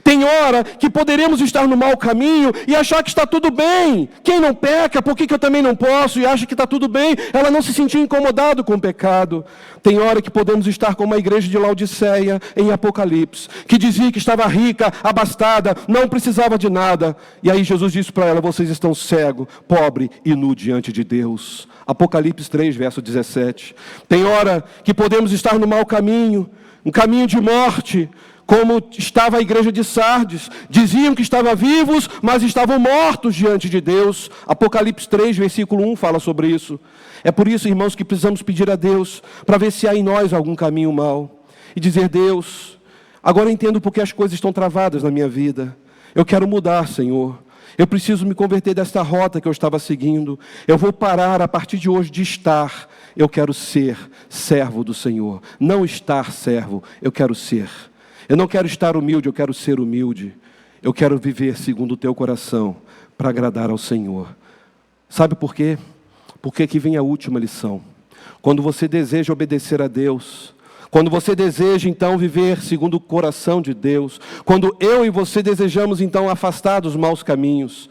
Tem hora que poderemos estar no mau caminho e achar que está tudo bem. Quem não peca, por que eu também não posso? E acha que está tudo bem, ela não se sentiu incomodado com o pecado. Tem hora que podemos estar como a igreja de Laodiceia em Apocalipse, que dizia que estava rica, abastada, não precisava de nada. E aí Jesus disse para ela, vocês estão cego, pobre e nu diante de Deus. Apocalipse 3, verso 17. Tem hora que podemos estar no mau caminho, um caminho de morte, como estava a igreja de Sardes. Diziam que estavam vivos, mas estavam mortos diante de Deus. Apocalipse 3, versículo 1 fala sobre isso. É por isso, irmãos, que precisamos pedir a Deus para ver se há em nós algum caminho mau. E dizer, Deus, agora eu entendo porque as coisas estão travadas na minha vida. Eu quero mudar, Senhor. Eu preciso me converter desta rota que eu estava seguindo. Eu vou parar a partir de hoje de estar. Eu quero ser servo do Senhor. Não estar servo, eu quero ser. Eu não quero estar humilde, eu quero ser humilde. Eu quero viver segundo o teu coração, para agradar ao Senhor. Sabe por quê? Porque aqui vem a última lição. Quando você deseja obedecer a Deus, quando você deseja então viver segundo o coração de Deus, quando eu e você desejamos então afastar dos maus caminhos,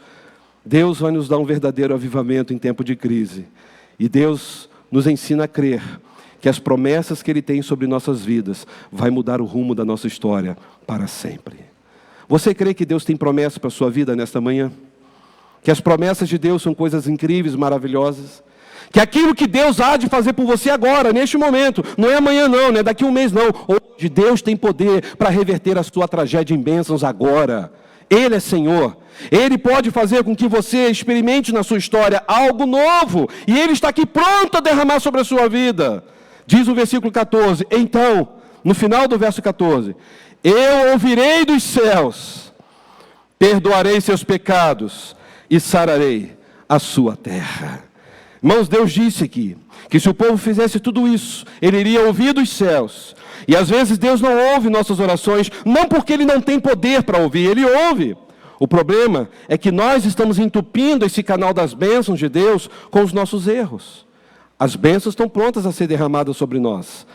Deus vai nos dar um verdadeiro avivamento em tempo de crise. E Deus nos ensina a crer que as promessas que Ele tem sobre nossas vidas vai mudar o rumo da nossa história para sempre. Você crê que Deus tem promessas para a sua vida nesta manhã? Que as promessas de Deus são coisas incríveis, maravilhosas? Que aquilo que Deus há de fazer por você agora, neste momento, não é amanhã não, não é daqui a um mês não. Hoje Deus tem poder para reverter a sua tragédia em bênçãos agora. Ele é Senhor. Ele pode fazer com que você experimente na sua história algo novo. E Ele está aqui pronto a derramar sobre a sua vida. Diz o versículo 14, então, no final do verso 14, eu ouvirei dos céus, perdoarei seus pecados e sararei a sua terra. Irmãos, Deus disse aqui, que se o povo fizesse tudo isso, Ele iria ouvir dos céus. E às vezes Deus não ouve nossas orações, não porque Ele não tem poder para ouvir, Ele ouve. O problema é que nós estamos entupindo esse canal das bênçãos de Deus com os nossos erros. As bênçãos estão prontas a ser derramadas sobre nós,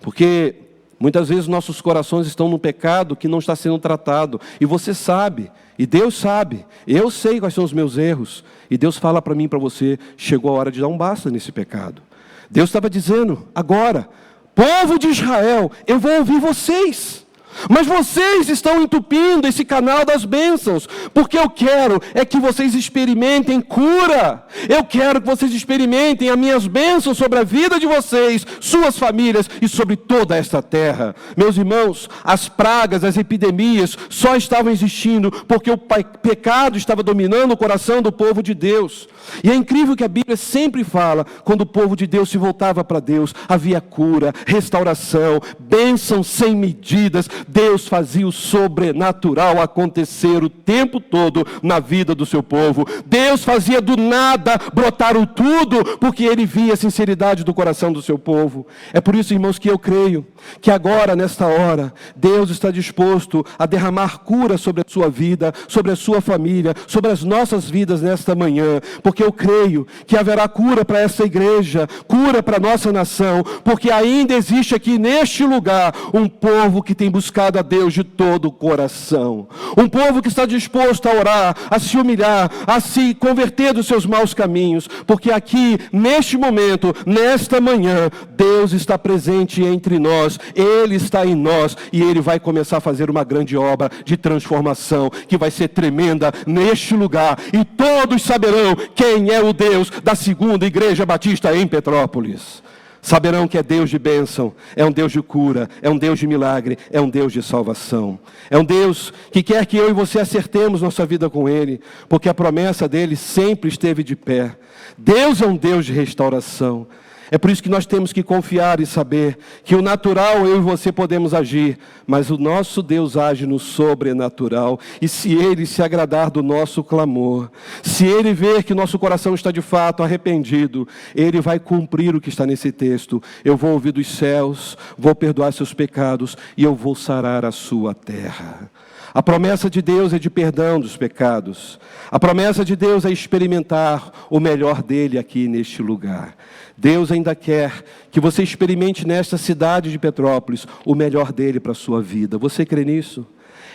porque muitas vezes nossos corações estão num pecado que não está sendo tratado, e você sabe, e Deus sabe, eu sei quais são os meus erros, e Deus fala para mim e para você, chegou a hora de dar um basta nesse pecado. Deus estava dizendo, agora, povo de Israel, eu vou ouvir vocês, Mas vocês estão entupindo esse canal das bênçãos, porque eu quero é que vocês experimentem cura. Eu quero que vocês experimentem as minhas bênçãos sobre a vida de vocês, suas famílias e sobre toda esta terra. Meus irmãos, as pragas, as epidemias só estavam existindo porque o pecado estava dominando o coração do povo de Deus. E é incrível que a Bíblia sempre fala, quando o povo de Deus se voltava para Deus, havia cura, restauração, bênçãos sem medidas. Deus fazia o sobrenatural acontecer o tempo todo na vida do seu povo. Deus fazia do nada brotar o tudo, porque Ele via a sinceridade do coração do seu povo. É por isso, irmãos, que eu creio que agora, nesta hora, Deus está disposto a derramar cura sobre a sua vida, sobre a sua família, sobre as nossas vidas nesta manhã, porque eu creio que haverá cura para essa igreja, cura para a nossa nação, porque ainda existe aqui neste lugar um povo que tem buscado a Deus de todo o coração, um povo que está disposto a orar, a se humilhar, a se converter dos seus maus caminhos, porque aqui, neste momento, nesta manhã, Deus está presente entre nós, Ele está em nós, e Ele vai começar a fazer uma grande obra de transformação, que vai ser tremenda neste lugar, e todos saberão quem é o Deus da segunda igreja batista em Petrópolis. Saberão que é Deus de bênção, é um Deus de cura, é um Deus de milagre, é um Deus de salvação. É um Deus que quer que eu e você acertemos nossa vida com Ele, porque a promessa dEle sempre esteve de pé. Deus é um Deus de restauração. É por isso que nós temos que confiar e saber que o natural eu e você podemos agir, mas o nosso Deus age no sobrenatural. E se Ele se agradar do nosso clamor, se Ele ver que nosso coração está de fato arrependido, Ele vai cumprir o que está nesse texto. Eu vou ouvir dos céus, vou perdoar seus pecados e eu vou sarar a sua terra. A promessa de Deus é de perdão dos pecados. A promessa de Deus é experimentar o melhor dEle aqui neste lugar. Deus ainda quer que você experimente nesta cidade de Petrópolis o melhor dEle para a sua vida. Você crê nisso?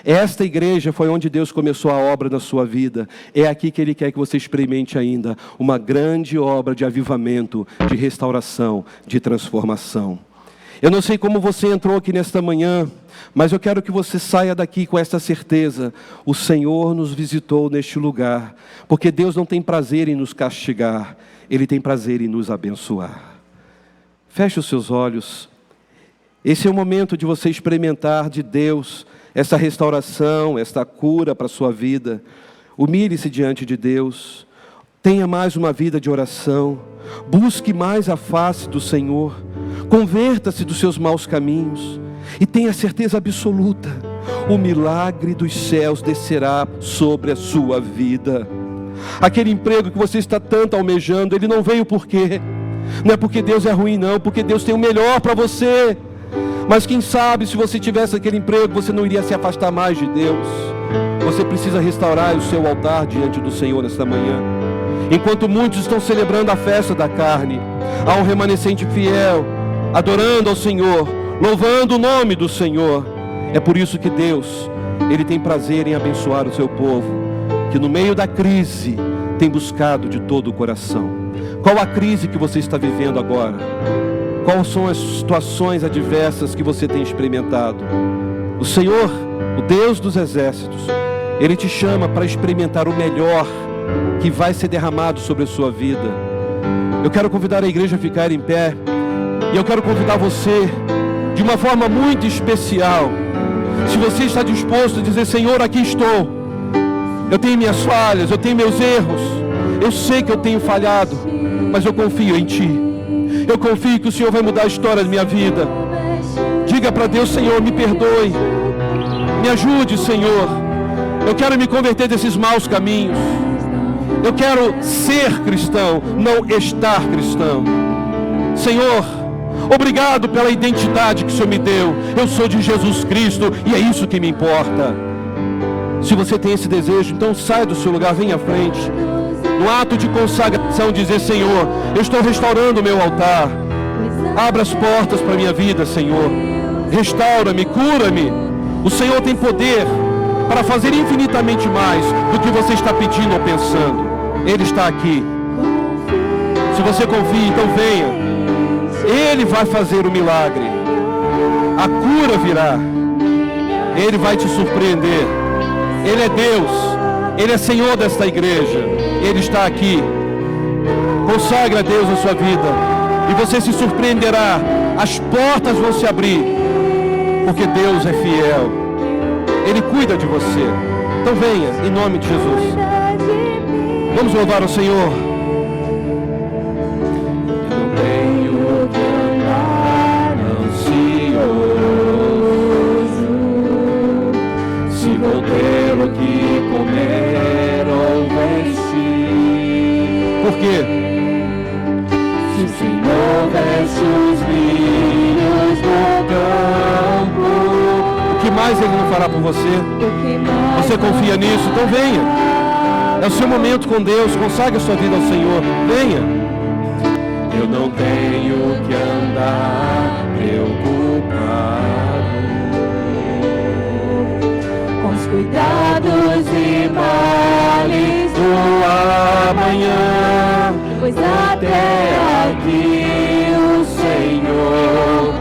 Esta igreja foi onde Deus começou a obra na sua vida. É aqui que Ele quer que você experimente ainda uma grande obra de avivamento, de restauração, de transformação. Eu não sei como você entrou aqui nesta manhã, mas eu quero que você saia daqui com esta certeza: o Senhor nos visitou neste lugar, porque Deus não tem prazer em nos castigar, Ele tem prazer em nos abençoar. Feche os seus olhos. Esse é o momento de você experimentar de Deus essa restauração, esta cura para a sua vida. Humilhe-se diante de Deus. Tenha mais uma vida de oração. Busque mais a face do Senhor. Converta-se dos seus maus caminhos. E tenha certeza absoluta: o milagre dos céus descerá sobre a sua vida. Aquele emprego que você está tanto almejando, ele não veio por quê? Não é porque Deus é ruim, não. Porque Deus tem o melhor para você. Mas quem sabe, se você tivesse aquele emprego, você não iria se afastar mais de Deus. Você precisa restaurar o seu altar diante do Senhor nesta manhã. Enquanto muitos estão celebrando a festa da carne, há um remanescente fiel, adorando ao Senhor, louvando o nome do Senhor. É por isso que Deus, Ele tem prazer em abençoar o seu povo, que no meio da crise tem buscado de todo o coração. Qual a crise que você está vivendo agora? Quais são as situações adversas que você tem experimentado? O Senhor, o Deus dos exércitos, Ele te chama para experimentar o melhor que vai ser derramado sobre a sua vida. Eu quero convidar a igreja a ficar em pé, e eu quero convidar você de uma forma muito especial. Se você está disposto a dizer: Senhor, aqui estou, eu tenho minhas falhas, eu tenho meus erros, eu sei que eu tenho falhado, mas eu confio em Ti. Eu confio que o Senhor vai mudar a história da minha vida. Diga para Deus: Senhor, me perdoe, me ajude, Senhor. Eu quero me converter desses maus caminhos. Eu quero ser cristão, não estar cristão. Senhor, obrigado pela identidade que o Senhor me deu. Eu sou de Jesus Cristo e é isso que me importa. Se você tem esse desejo, então sai do seu lugar, vem à frente. No ato de consagração, dizer: Senhor, eu estou restaurando o meu altar. Abra as portas para a minha vida, Senhor. Restaura-me, cura-me. O Senhor tem poder para fazer infinitamente mais do que você está pedindo ou pensando. Ele está aqui. Se você confia, então venha. Ele vai fazer o milagre. A cura virá. Ele vai te surpreender. Ele é Deus. Ele é Senhor desta igreja. Ele está aqui. Consagre a Deus a sua vida. E você se surpreenderá. As portas vão se abrir. Porque Deus é fiel. Ele cuida de você. Então venha, em nome de Jesus. Vamos louvar o Senhor. Eu não tenho que andar ansioso, se vou ter o que comer ou vestir. Por quê? Se o Senhor veste os lírios do campo, o que mais Ele não fará por você? Você confia nisso? Então venha. É o seu momento com Deus. Consagre a sua vida ao Senhor. Venha. Eu não tenho que andar preocupado com os cuidados e males do amanhã, pois até aqui o Senhor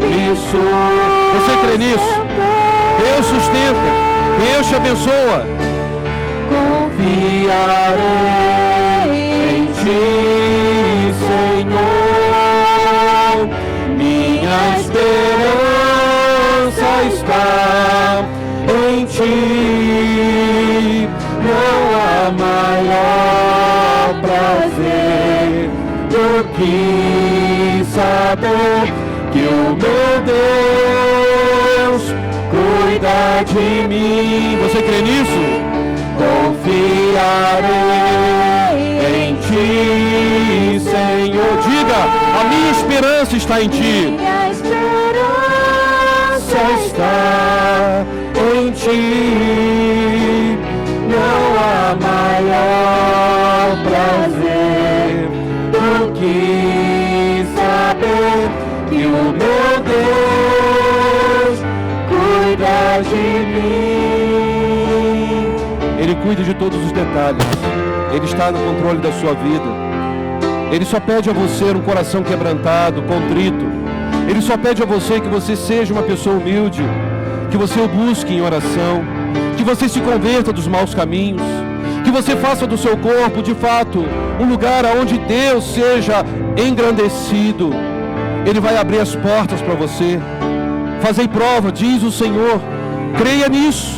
me sustenta. Você crê nisso? Deus sustenta. Deus te abençoa. Confiarei em Ti, Senhor. Minha esperança está em Ti. Não há maior prazer do que saber que o meu Deus cuida de mim. Você crê nisso? Confiarei em Ti, Senhor. Diga, a minha esperança está em Ti. Minha esperança está em Ti. Não há maior prazer do que saber que o meu Deus cuida de mim. Ele cuida de todos os detalhes. Ele está no controle da sua vida. Ele só pede a você um coração quebrantado, contrito. Ele só pede a você que você seja uma pessoa humilde, que você o busque em oração, que você se converta dos maus caminhos, que você faça do seu corpo, de fato, um lugar onde Deus seja engrandecido. Ele vai abrir as portas para você. Fazei prova, diz o Senhor. Creia nisso.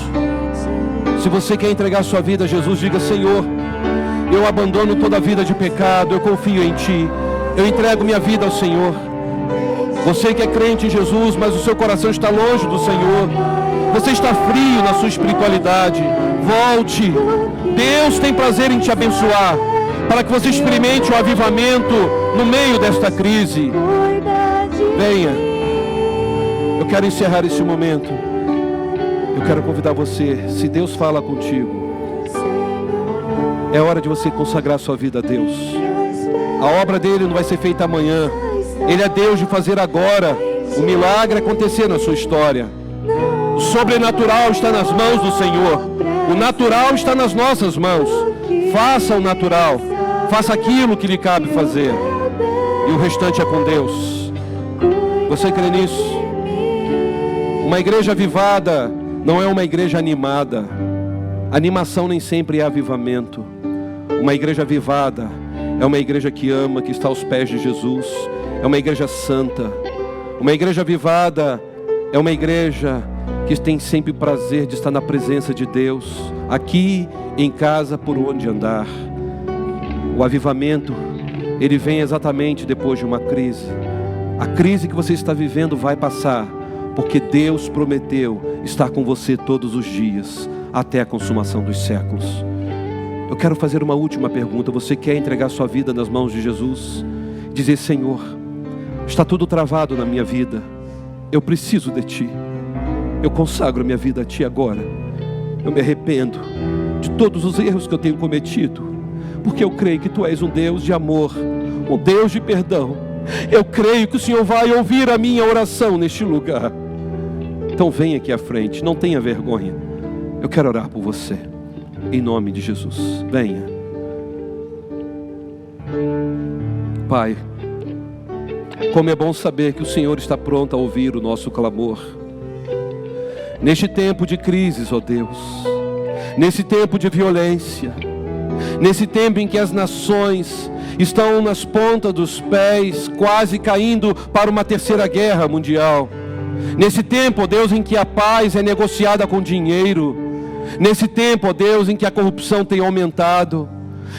Se você quer entregar sua vida a Jesus, diga: Senhor, eu abandono toda a vida de pecado, eu confio em Ti, eu entrego minha vida ao Senhor. Você que é crente em Jesus, mas o seu coração está longe do Senhor, você está frio na sua espiritualidade, volte. Deus tem prazer em te abençoar, para que você experimente o avivamento no meio desta crise. Venha. Eu quero encerrar esse momento. Eu quero convidar você, se Deus fala contigo, é hora de você consagrar sua vida a Deus. A obra dele não vai ser feita amanhã. Ele é Deus de fazer agora o milagre acontecer na sua história. O sobrenatural está nas mãos do Senhor. O natural está nas nossas mãos. Faça o natural. Faça aquilo que lhe cabe fazer. E o restante é com Deus. Você crê nisso? Uma igreja avivada não é uma igreja animada. Animação nem sempre é avivamento. Uma igreja avivada é uma igreja que ama, que está aos pés de Jesus. É uma igreja santa. Uma igreja avivada é uma igreja que tem sempre prazer de estar na presença de Deus, aqui, em casa, por onde andar. O avivamento, ele vem exatamente depois de uma crise. A crise que você está vivendo vai passar, porque Deus prometeu estar com você todos os dias, até a consumação dos séculos. Eu quero fazer uma última pergunta. Você quer entregar sua vida nas mãos de Jesus? Dizer: Senhor, está tudo travado na minha vida, eu preciso de Ti, eu consagro minha vida a Ti agora. Eu me arrependo de todos os erros que eu tenho cometido, porque eu creio que Tu és um Deus de amor, um Deus de perdão. Eu creio que o Senhor vai ouvir a minha oração neste lugar. Então venha aqui à frente, não tenha vergonha. Eu quero orar por você, em nome de Jesus. Venha. Pai, como é bom saber que o Senhor está pronto a ouvir o nosso clamor. Neste tempo de crises, ó Deus, nesse tempo de violência, nesse tempo em que as nações estão nas pontas dos pés, quase caindo para uma terceira guerra mundial, nesse tempo, ó Deus, em que a paz é negociada com dinheiro, nesse tempo, ó Deus, em que a corrupção tem aumentado,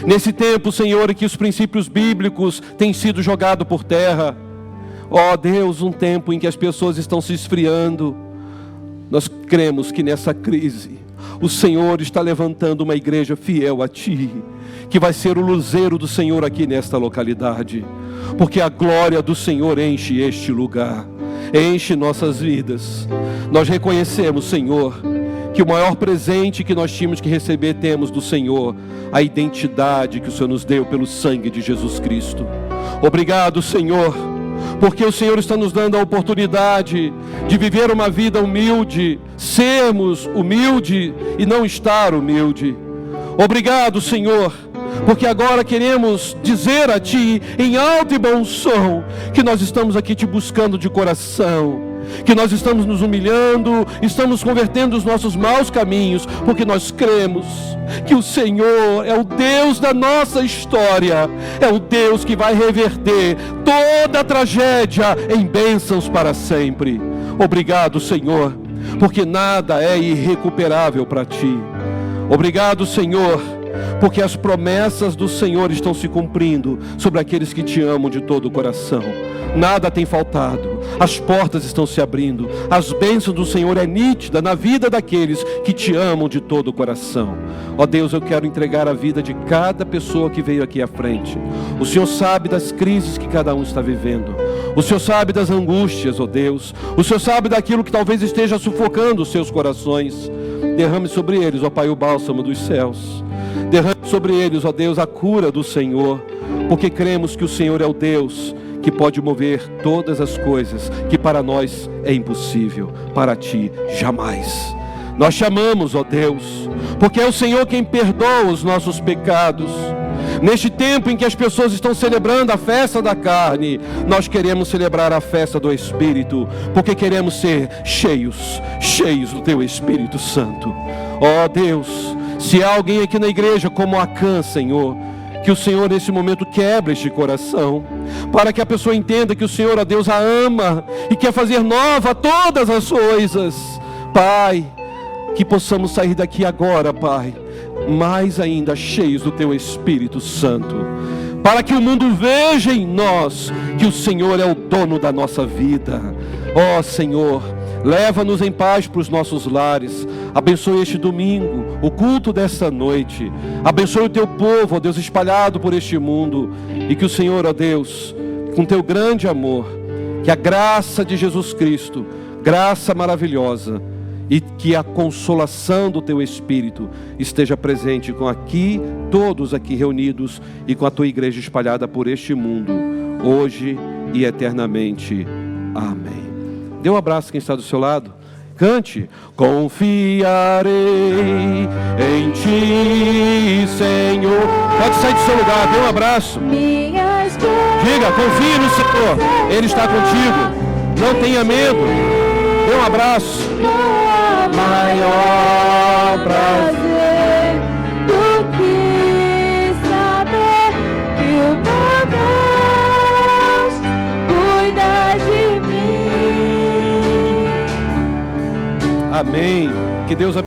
nesse tempo, Senhor, em que os princípios bíblicos têm sido jogados por terra, ó Deus, um tempo em que as pessoas estão se esfriando, nós cremos que nessa crise o Senhor está levantando uma igreja fiel a Ti, que vai ser o luzeiro do Senhor aqui nesta localidade, porque a glória do Senhor enche este lugar, enche nossas vidas. Nós reconhecemos, Senhor, que o maior presente que nós tínhamos que receber temos do Senhor, a identidade que o Senhor nos deu pelo sangue de Jesus Cristo. Obrigado, Senhor, porque o Senhor está nos dando a oportunidade de viver uma vida humilde, sermos humilde e não estar humilde. Obrigado, Senhor, porque agora queremos dizer a Ti, em alto e bom som, que nós estamos aqui Te buscando de coração, que nós estamos nos humilhando, estamos convertendo os nossos maus caminhos, porque nós cremos que o Senhor é o Deus da nossa história, é o Deus que vai reverter toda a tragédia em bênçãos para sempre. Obrigado, Senhor, porque nada é irrecuperável para Ti. Obrigado, Senhor, porque as promessas do Senhor estão se cumprindo sobre aqueles que Te amam de todo o coração. Nada tem faltado, as portas estão se abrindo, as bênçãos do Senhor é nítida na vida daqueles que Te amam de todo o coração. Ó Deus, eu quero entregar a vida de cada pessoa que veio aqui à frente. O Senhor sabe das crises que cada um está vivendo, o Senhor sabe das angústias, ó Deus, o Senhor sabe daquilo que talvez esteja sufocando os seus corações. Derrame sobre eles, ó Pai, o bálsamo dos céus. Derrame sobre eles, ó Deus, a cura do Senhor, porque cremos que o Senhor é o Deus que pode mover todas as coisas, que para nós é impossível, para Ti jamais. Nós chamamos, ó Deus, porque é o Senhor quem perdoa os nossos pecados. Neste tempo em que as pessoas estão celebrando a festa da carne, nós queremos celebrar a festa do Espírito, porque queremos ser cheios do Teu Espírito Santo. Ó Deus, se há alguém aqui na igreja como Acã, Senhor, que o Senhor nesse momento quebra este coração, para que a pessoa entenda que o Senhor, ó Deus, a ama e quer fazer nova todas as coisas. Pai, que possamos sair daqui agora, Pai, mais ainda cheios do Teu Espírito Santo, para que o mundo veja em nós que o Senhor é o dono da nossa vida. Ó Senhor, leva-nos em paz para os nossos lares. Abençoe este domingo, o culto desta noite. Abençoe o Teu povo, ó Deus, espalhado por este mundo. E que o Senhor, ó Deus, com Teu grande amor, que a graça de Jesus Cristo, graça maravilhosa, e que a consolação do Teu Espírito esteja presente com aqui, todos aqui reunidos, e com a Tua igreja espalhada por este mundo, hoje e eternamente. Amém. Dê um abraço quem está do seu lado. Cante. Confiarei em Ti, Senhor. Pode sair do seu lugar, dê um abraço. Diga, confie no Senhor, Ele está contigo. Não tenha medo. Dê um abraço. Maior prazer do que saber que o meu Deus cuida de mim. Amém. Que Deus abençoe.